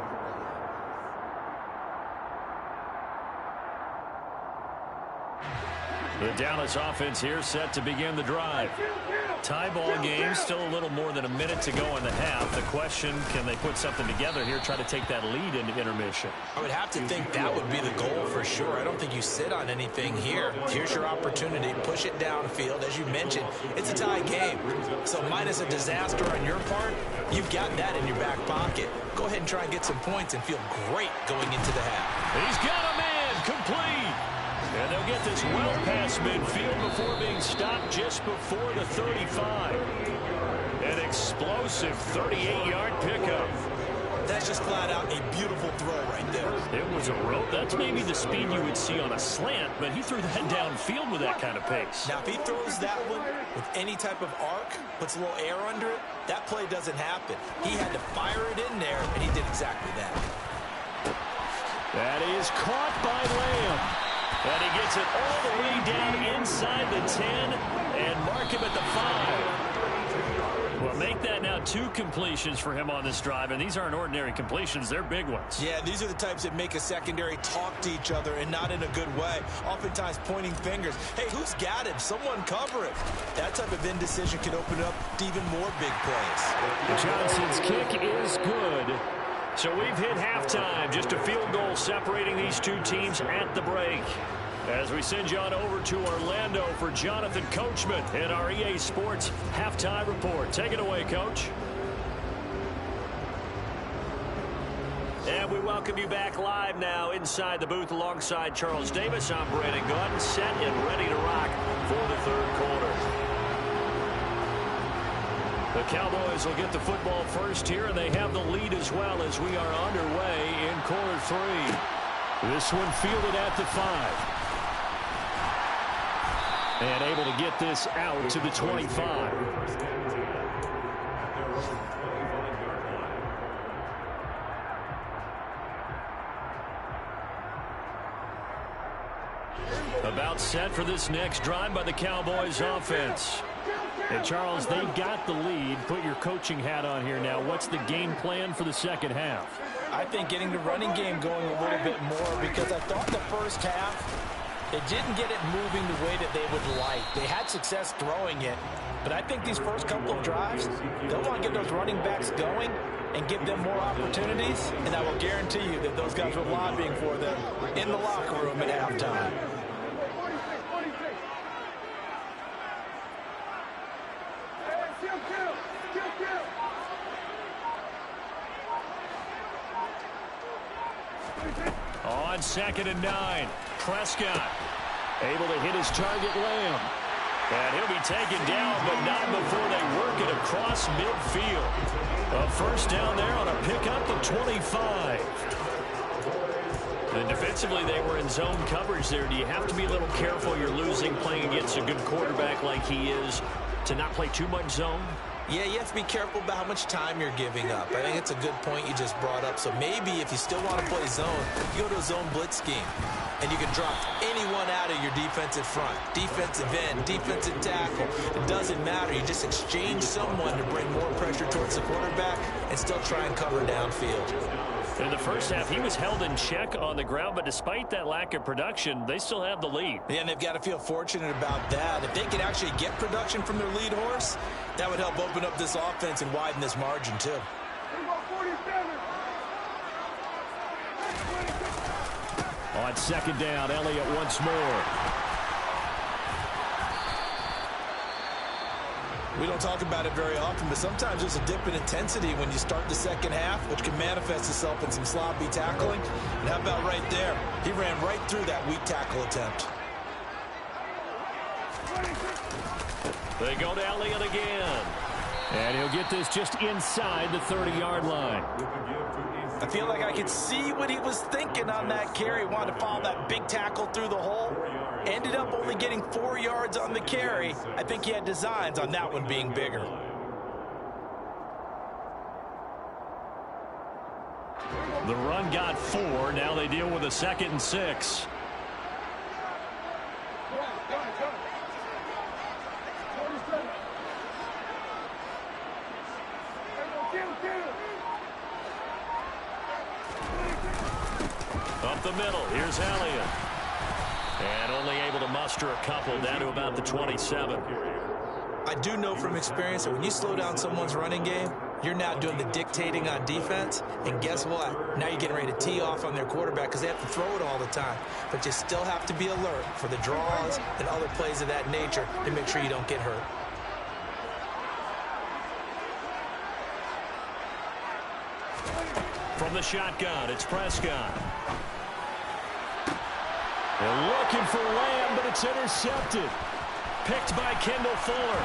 The Dallas offense here set to begin the drive. Tie ball game, still a little more than a minute to go in the half. The question, can they put something together here, try to take that lead into intermission? I would have to think that would be the goal for sure. I don't think you sit on anything here. Here's your opportunity. Push it downfield. As you mentioned, it's a tie game. So minus a disaster on your part, you've got that in your back pocket. Go ahead and try and get some points and feel great going into the half. He's got a man complete. And they'll get this well past midfield before being stopped just before the 35. An explosive 38-yard pickup. That's just flat out a beautiful throw right there. It was a rope. That's maybe the speed you would see on a slant, but he threw that downfield with that kind of pace. Now, if he throws that one with any type of arc, puts a little air under it, that play doesn't happen. He had to fire it in there, and he did exactly that. That is caught by Lamb. And he gets it all the way down inside the 10 and mark him at the 5. Well, make that now 2 completions for him on this drive, and these aren't ordinary completions. They're big ones. Yeah, these are the types that make a secondary talk to each other and not in a good way. Oftentimes pointing fingers. Hey, who's got him? Someone cover it. That type of indecision can open up to even more big plays. Johnson's kick is good. So we've hit halftime. Just a field goal separating these two teams at the break. As we send you on over to Orlando for Jonathan Coachman in our EA Sports Halftime Report. Take it away, Coach. And we welcome you back live now inside the booth alongside Charles Davis. I'm Brandon Gaudin, set and ready to rock for the third quarter. The Cowboys will get the football first here, and they have the lead as well as we are underway in quarter 3. This one fielded at the 5. And able to get this out to the 25. About set for this next drive by the Cowboys offense. And Charles, they've got the lead. Put your coaching hat on here now. What's the game plan for the second half? I think getting the running game going a little bit more, because I thought the first half, they didn't get it moving the way that they would like. They had success throwing it, but I think these first couple of drives, they'll want to get those running backs going and give them more opportunities, and I will guarantee you that those guys were lobbying for them in the locker room at halftime. On 2nd and 9, Prescott able to hit his target, Lamb. And he'll be taken down, but not before they work it across midfield. A first down there on a pickup of 25. And defensively, they were in zone coverage there. Do you have to be a little careful? You're losing, playing against a good quarterback like he is, to not play too much zone? Yeah, you have to be careful about how much time you're giving up. I think it's a good point you just brought up. So maybe if you still want to play zone, you go to a zone blitz scheme. And you can drop anyone out of your defensive front. Defensive end, defensive tackle. It doesn't matter. You just exchange someone to bring more pressure towards the quarterback and still try and cover downfield. In the first half, he was held in check on the ground, but despite that lack of production, they still have the lead. Yeah, and they've got to feel fortunate about that. If they can actually get production from their lead horse, that would help open up this offense and widen this margin, too. On 2nd down, Elliott once more. We don't talk about it very often, but sometimes there's a dip in intensity when you start the second half, which can manifest itself in some sloppy tackling. And how about right there? He ran right through that weak tackle attempt. They go to Elliott again. And he'll get this just inside the 30-yard line. I feel like I could see what he was thinking on that carry. Wanted to follow that big tackle through the hole. Ended up only getting 4 yards on the carry. I think he had designs on that one being bigger. The run got 4. Now they deal with a 2nd and 6. Up the middle, here's Elliott. And only able to muster a couple down to about the 27. I do know from experience that when you slow down someone's running game, you're now doing the dictating on defense. And guess what? Now you're getting ready to tee off on their quarterback because they have to throw it all the time. But you still have to be alert for the draws and other plays of that nature to make sure you don't get hurt. From the shotgun, it's Prescott. They're looking for Lamb, but it's intercepted. Picked by Kendall Fuller.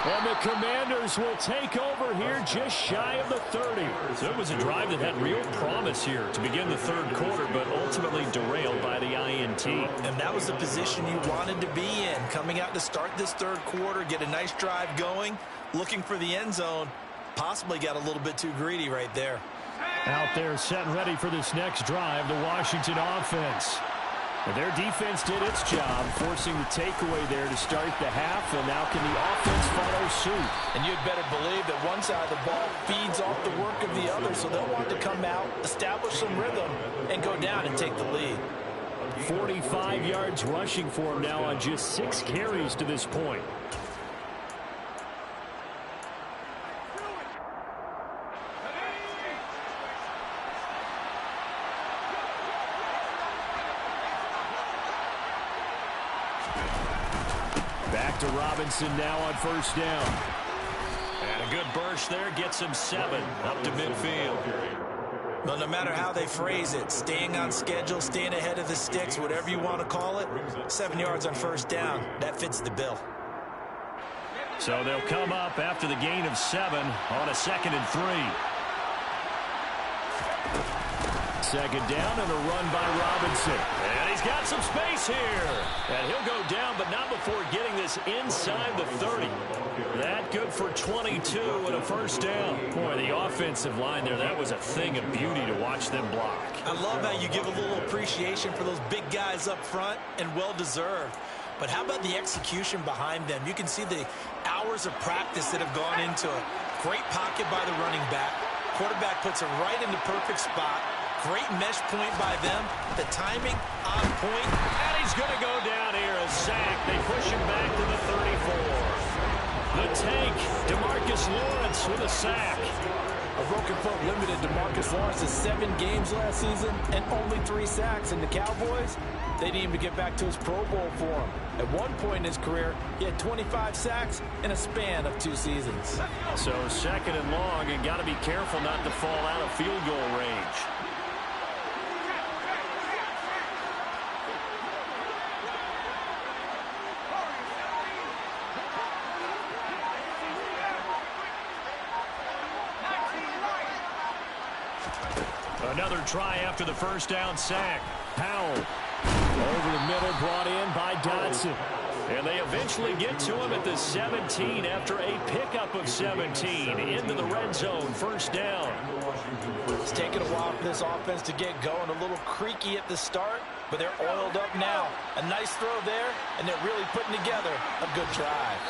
And the Commanders will take over here just shy of the 30. So it was a drive that had real promise here to begin the third quarter, but ultimately derailed by the INT. And that was the position you wanted to be in. Coming out to start this third quarter, get a nice drive going, looking for the end zone. Possibly got a little bit too greedy right there. Out there set and ready for this next drive, the Washington offense. And their defense did its job, forcing the takeaway there to start the half, and now can the offense follow suit? And you'd better believe that one side of the ball feeds off the work of the other, so they'll want to come out, establish some rhythm, and go down and take the lead. 45 yards rushing for him now on just 6 carries to this point. Back to Robinson now on first down. And a good burst there gets him 7 up to midfield. Well, no matter how they phrase it, staying on schedule, staying ahead of the sticks, whatever you want to call it, 7 yards on first down, that fits the bill. So they'll come up after the gain of 7 on a 2nd and 3. Second down and a run by Robinson. And he's got some space here. And he'll go down, but not before getting this inside the 30. That good for 22 and a first down. Boy, the offensive line there, that was a thing of beauty to watch them block. I love how you give a little appreciation for those big guys up front, and well-deserved. But how about the execution behind them? You can see the hours of practice that have gone into it. Great pocket by the running back. Quarterback puts it right in the perfect spot. Great mesh point by them. The timing on point. And he's going to go down here, a sack. They push him back to the 34. The tank, DeMarcus Lawrence with a sack. A broken foot limited DeMarcus Lawrence to 7 games last season and only 3 sacks. And the Cowboys, they need him to get back to his Pro Bowl form. At one point in his career, he had 25 sacks in a span of 2 seasons. So 2nd and long, and got to be careful not to fall out of field goal range. Another try after the first down sack. Powell over the middle, brought in by Dodson. And they eventually get to him at the 17 after a pickup of 17 into the red zone. First down. It's taken a while for this offense to get going. A little creaky at the start, but they're oiled up now. A nice throw there, and they're really putting together a good drive.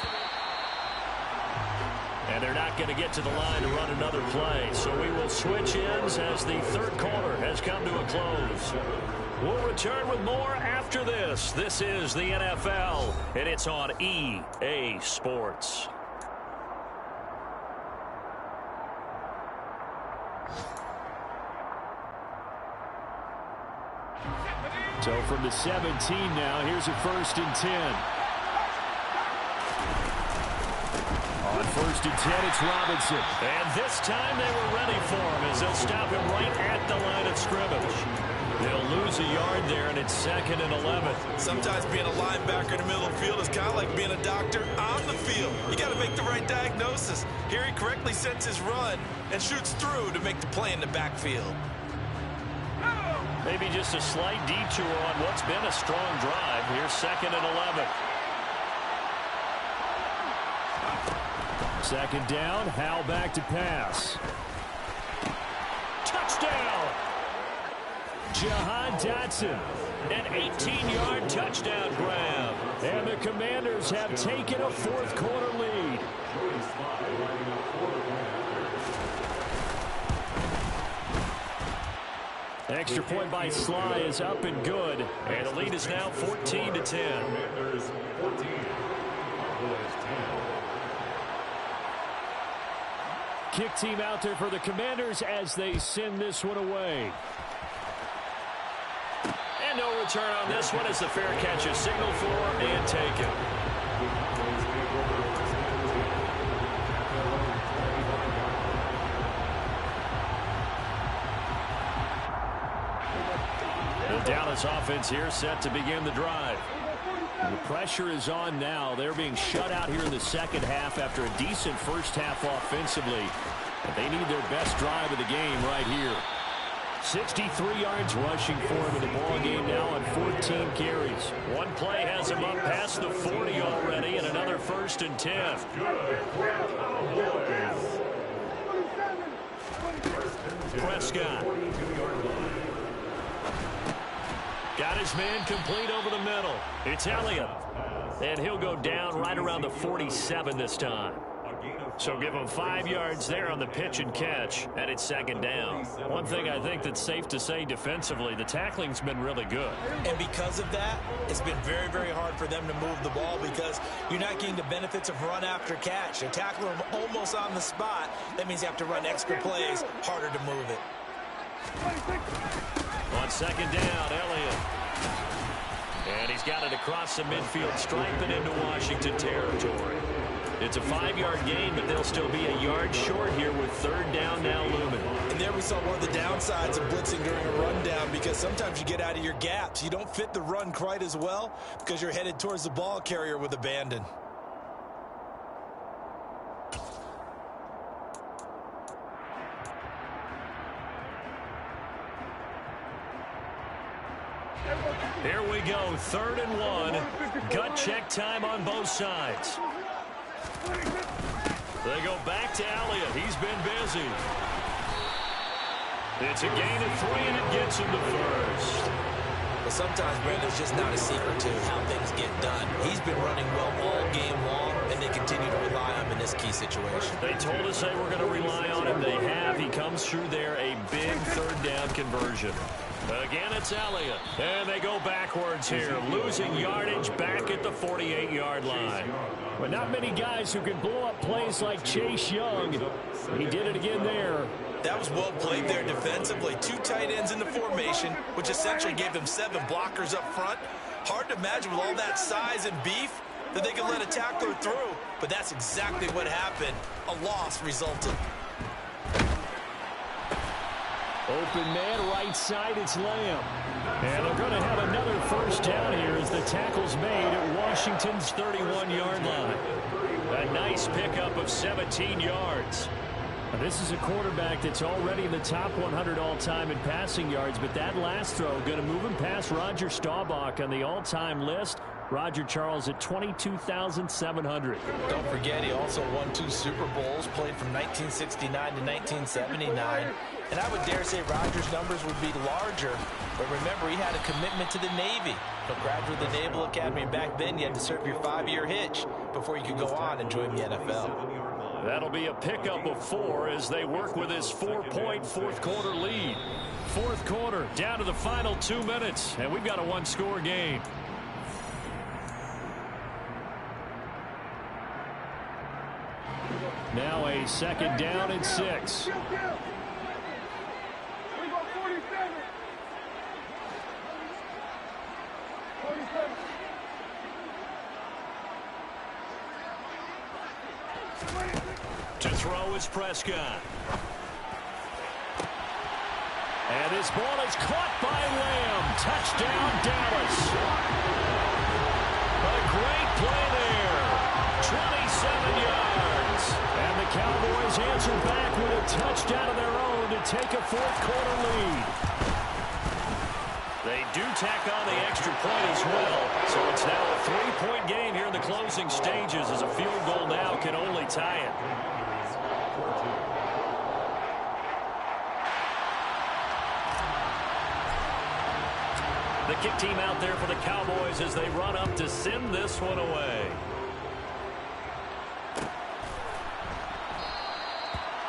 And they're not going to get to the line to run another play. So we will switch ends as the third quarter has come to a close. We'll return with more after this. This is the NFL, and it's on EA Sports. So from the 17 now, here's a 1st and 10. On 1st and 10, it's Robinson. And this time they were ready for him as they'll stop him right at the line of scrimmage. They'll lose a yard there, and it's 2nd and 11. Sometimes being a linebacker in the middle of the field is kind of like being a doctor on the field. You got to make the right diagnosis. Here he correctly sets his run and shoots through to make the play in the backfield. Maybe just a slight detour on what's been a strong drive. Here's 2nd and 11. Second down, Howell back to pass. Touchdown! Jahan Dotson, an 18-yard touchdown grab. And the Commanders have taken a fourth-quarter lead. Extra point by Sly is up and good. And the lead is now 14-10. Kick team out there for the Commanders as they send this one away. And no return on this one as the fair catch is signaled for and taken. The Dallas offense here set to begin the drive. The pressure is on now. They're being shut out here in the second half after a decent first half offensively. And they need their best drive of the game right here. 63 yards rushing for him in the ball game now on 14 carries. One play has him up past the 40 already, and another 1st and 10. Prescott. Got his man complete over the middle. It's Elliott. And he'll go down right around the 47 this time. So give him 5 yards there on the pitch and catch, and it's 2nd down. One thing I think that's safe to say defensively, the tackling's been really good. And because of that, it's been very, very hard for them to move the ball because you're not getting the benefits of run after catch. You tackle them almost on the spot. That means you have to run extra plays, harder to move it. On 2nd down, Elliott. And he's got it across the midfield stripe and into Washington territory. It's a 5-yard gain, but they'll still be a yard short here with 3rd down now looming. And there we saw one of the downsides of blitzing during a rundown because sometimes you get out of your gaps. You don't fit the run quite as well because you're headed towards the ball carrier with abandon. Here we go, 3rd and 1. Gut check time on both sides. They go back to Elliott. He's been busy. It's a gain of 3, and it gets him to 1st. But sometimes, Brandon, it's just not a secret to how things get done. He's been running well all game long, and they continue to rely on him in this key situation. They told us they were going to rely on him. They have. He comes through there, a big 3rd down conversion. Again, it's Elliott. And they go backwards here, losing yardage back at the 48-yard line. But not many guys who can blow up plays like Chase Young. He did it again there. That was well played there defensively. 2 tight ends in the formation, which essentially gave them 7 blockers up front. Hard to imagine with all that size and beef that they could let a tackler through. But that's exactly what happened. A loss resulted. Open man, right side, it's Lamb. And they're going to have another 1st down here as the tackle's made at Washington's 31-yard line. A nice pickup of 17 yards. Now, this is a quarterback that's already in the top 100 all-time in passing yards, but that last throw going to move him past Roger Staubach on the all-time list. Roger Charles at 22,700. Don't forget, he also won 2 Super Bowls, played from 1969 to 1979. And I would dare say Roger's numbers would be larger. But remember, he had a commitment to the Navy. A graduate of the Naval Academy, and back then you had to serve your 5-year hitch before you could go on and join the NFL. That'll be a pickup of 4 as they work with his 4-point 4th quarter lead. 4th quarter, down to the final 2 minutes, and we've got a 1-score game. Now a 2nd down and 6. To throw is Prescott. And this ball is caught by Lamb. Touchdown, Dallas. A great play there. 27 yards. And the Cowboys answer back with a touchdown of their own to take a 4th quarter lead. do tack on the extra point as well. So it's now a 3-point game here in the closing stages, as a field goal now can only tie it. The kick team out there for the Cowboys as they run up to send this one away.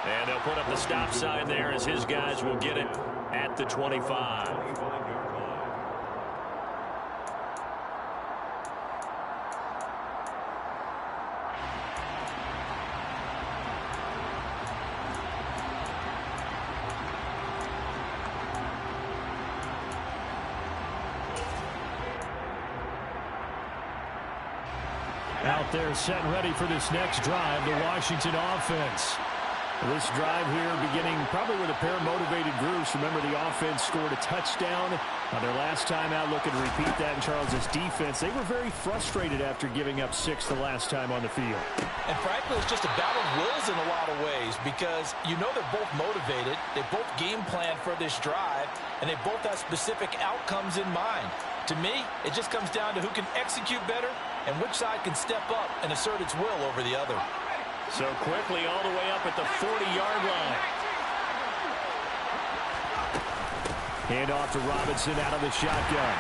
And they'll put up the stop sign there as his guys will get it at the 25. Out there set and ready for this next drive, the Washington offense. This drive here beginning probably with a pair of motivated groups. Remember, the offense scored a touchdown on their last time out. Looking to repeat that in Charles' defense. They were very frustrated after giving up 6 the last time on the field. And frankly, it's just a battle of wills in a lot of ways, because you know they're both motivated. They both game plan for this drive, and they both have specific outcomes in mind. To me, it just comes down to who can execute better and which side can step up and assert its will over the other. So quickly all the way up at the 40-yard line. Hand off to Robinson out of the shotgun.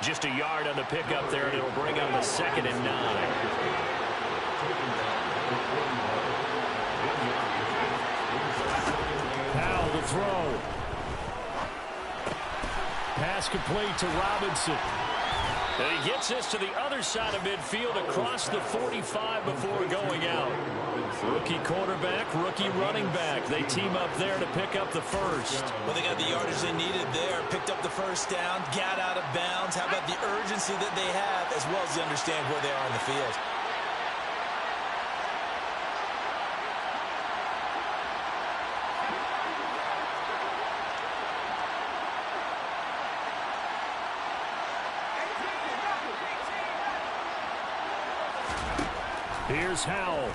Just a yard on the pickup there, and it'll bring on the 2nd and 9. Powell to throw. Pass complete to Robinson. And he gets this to the other side of midfield across the 45 before going out. Rookie quarterback, rookie running back. They team up there to pick up the first. Well, they got the yardage they needed there. Picked up the first down, got out of bounds. How about the urgency that they have, as well as they understand where they are on the field? Here's Howell.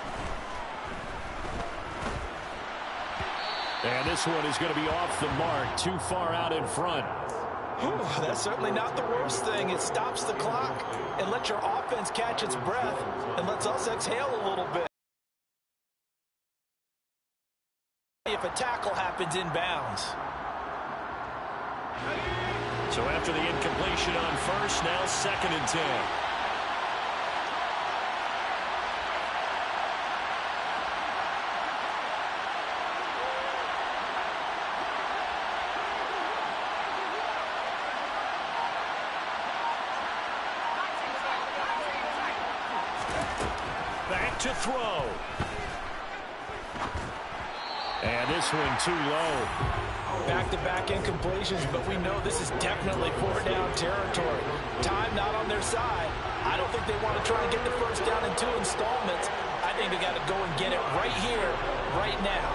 And this one is going to be off the mark, too far out in front. Whew, that's certainly not the worst thing. It stops the clock and lets your offense catch its breath and lets us exhale a little bit. If a tackle happens inbounds. So after the incompletion on first, now 2nd and 10. To throw. And this one too low. Back-to-back incompletions, but we know this is definitely 4-down territory. Time not on their side. I don't think they want to try and get the first down in 2 installments. I think they got to go and get it right here, right now.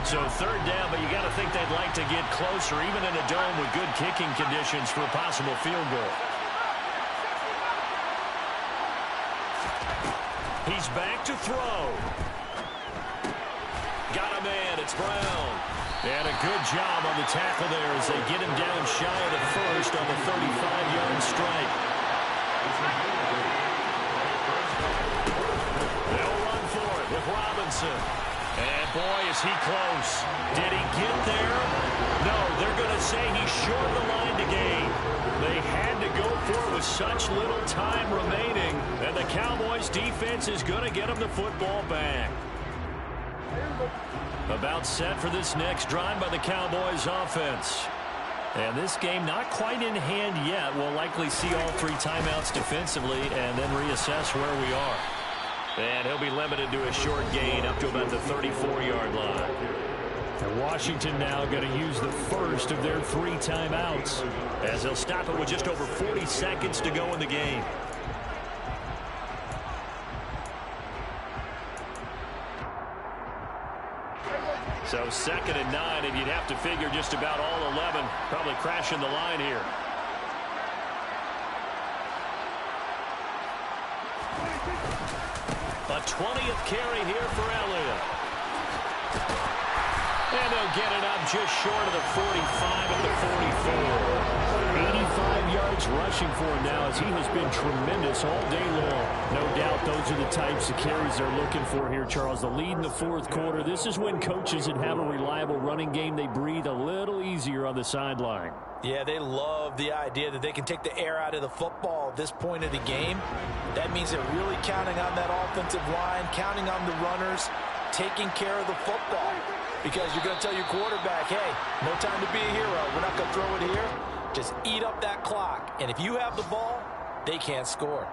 So 3rd down, but you got to think they'd like to get closer, even in a dome with good kicking conditions for a possible field goal. He's back to throw. Got a man. It's Brown. And a good job on the tackle there as they get him down shy of the first on the 35-yard strike. They'll run for it with Robinson. And boy, is he close. Did he get there? No, they're going to say he's short of the line to gain. They had to go for it with such little time remaining, and the Cowboys defense is going to get them the football back. About set for this next drive by the Cowboys offense. And this game not quite in hand yet. We'll likely see all 3 timeouts defensively and then reassess where we are. And he'll be limited to a short gain up to about the 34-yard line. And Washington now going to use the first of their 3 timeouts, as they'll stop it with just over 40 seconds to go in the game. So 2nd and 9, and you'd have to figure just about all 11 probably crashing the line here. A 20th carry here for Elliott. And they'll get it up just short of the 45 at the 44. 85 yards rushing for him now as he has been tremendous all day long. No doubt those are the types of carries they're looking for here, Charles. The lead in the fourth quarter. This is when coaches that have a reliable running game, they breathe a little easier on the sideline. Yeah, they love the idea that they can take the air out of the football at this point of the game. That means they're really counting on that offensive line, counting on the runners, taking care of the football. Because you're going to tell your quarterback, hey, no time to be a hero. We're not going to throw it here. Just eat up that clock. And if you have the ball, they can't score.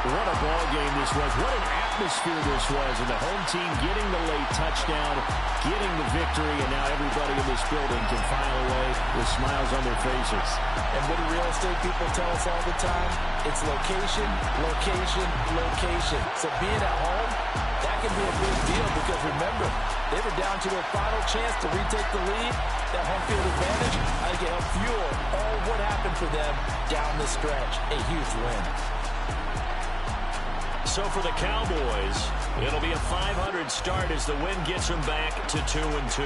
What a ball game this was. What an atmosphere this was. And the home team getting the late touchdown, getting the victory, and now everybody in this building can file away with smiles on their faces. And what do real estate people tell us all the time? It's location, location, location. So being at home, that can be a big deal because remember, they were down to their final chance to retake the lead. That home field advantage, I think it helped fuel all what happened for them down the stretch. A huge win. So for the Cowboys, it'll be a 500 start as the win gets them back to 2-2.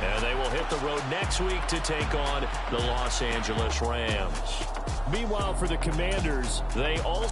And they will hit the road next week to take on the Los Angeles Rams. Meanwhile, for the Commanders, they all...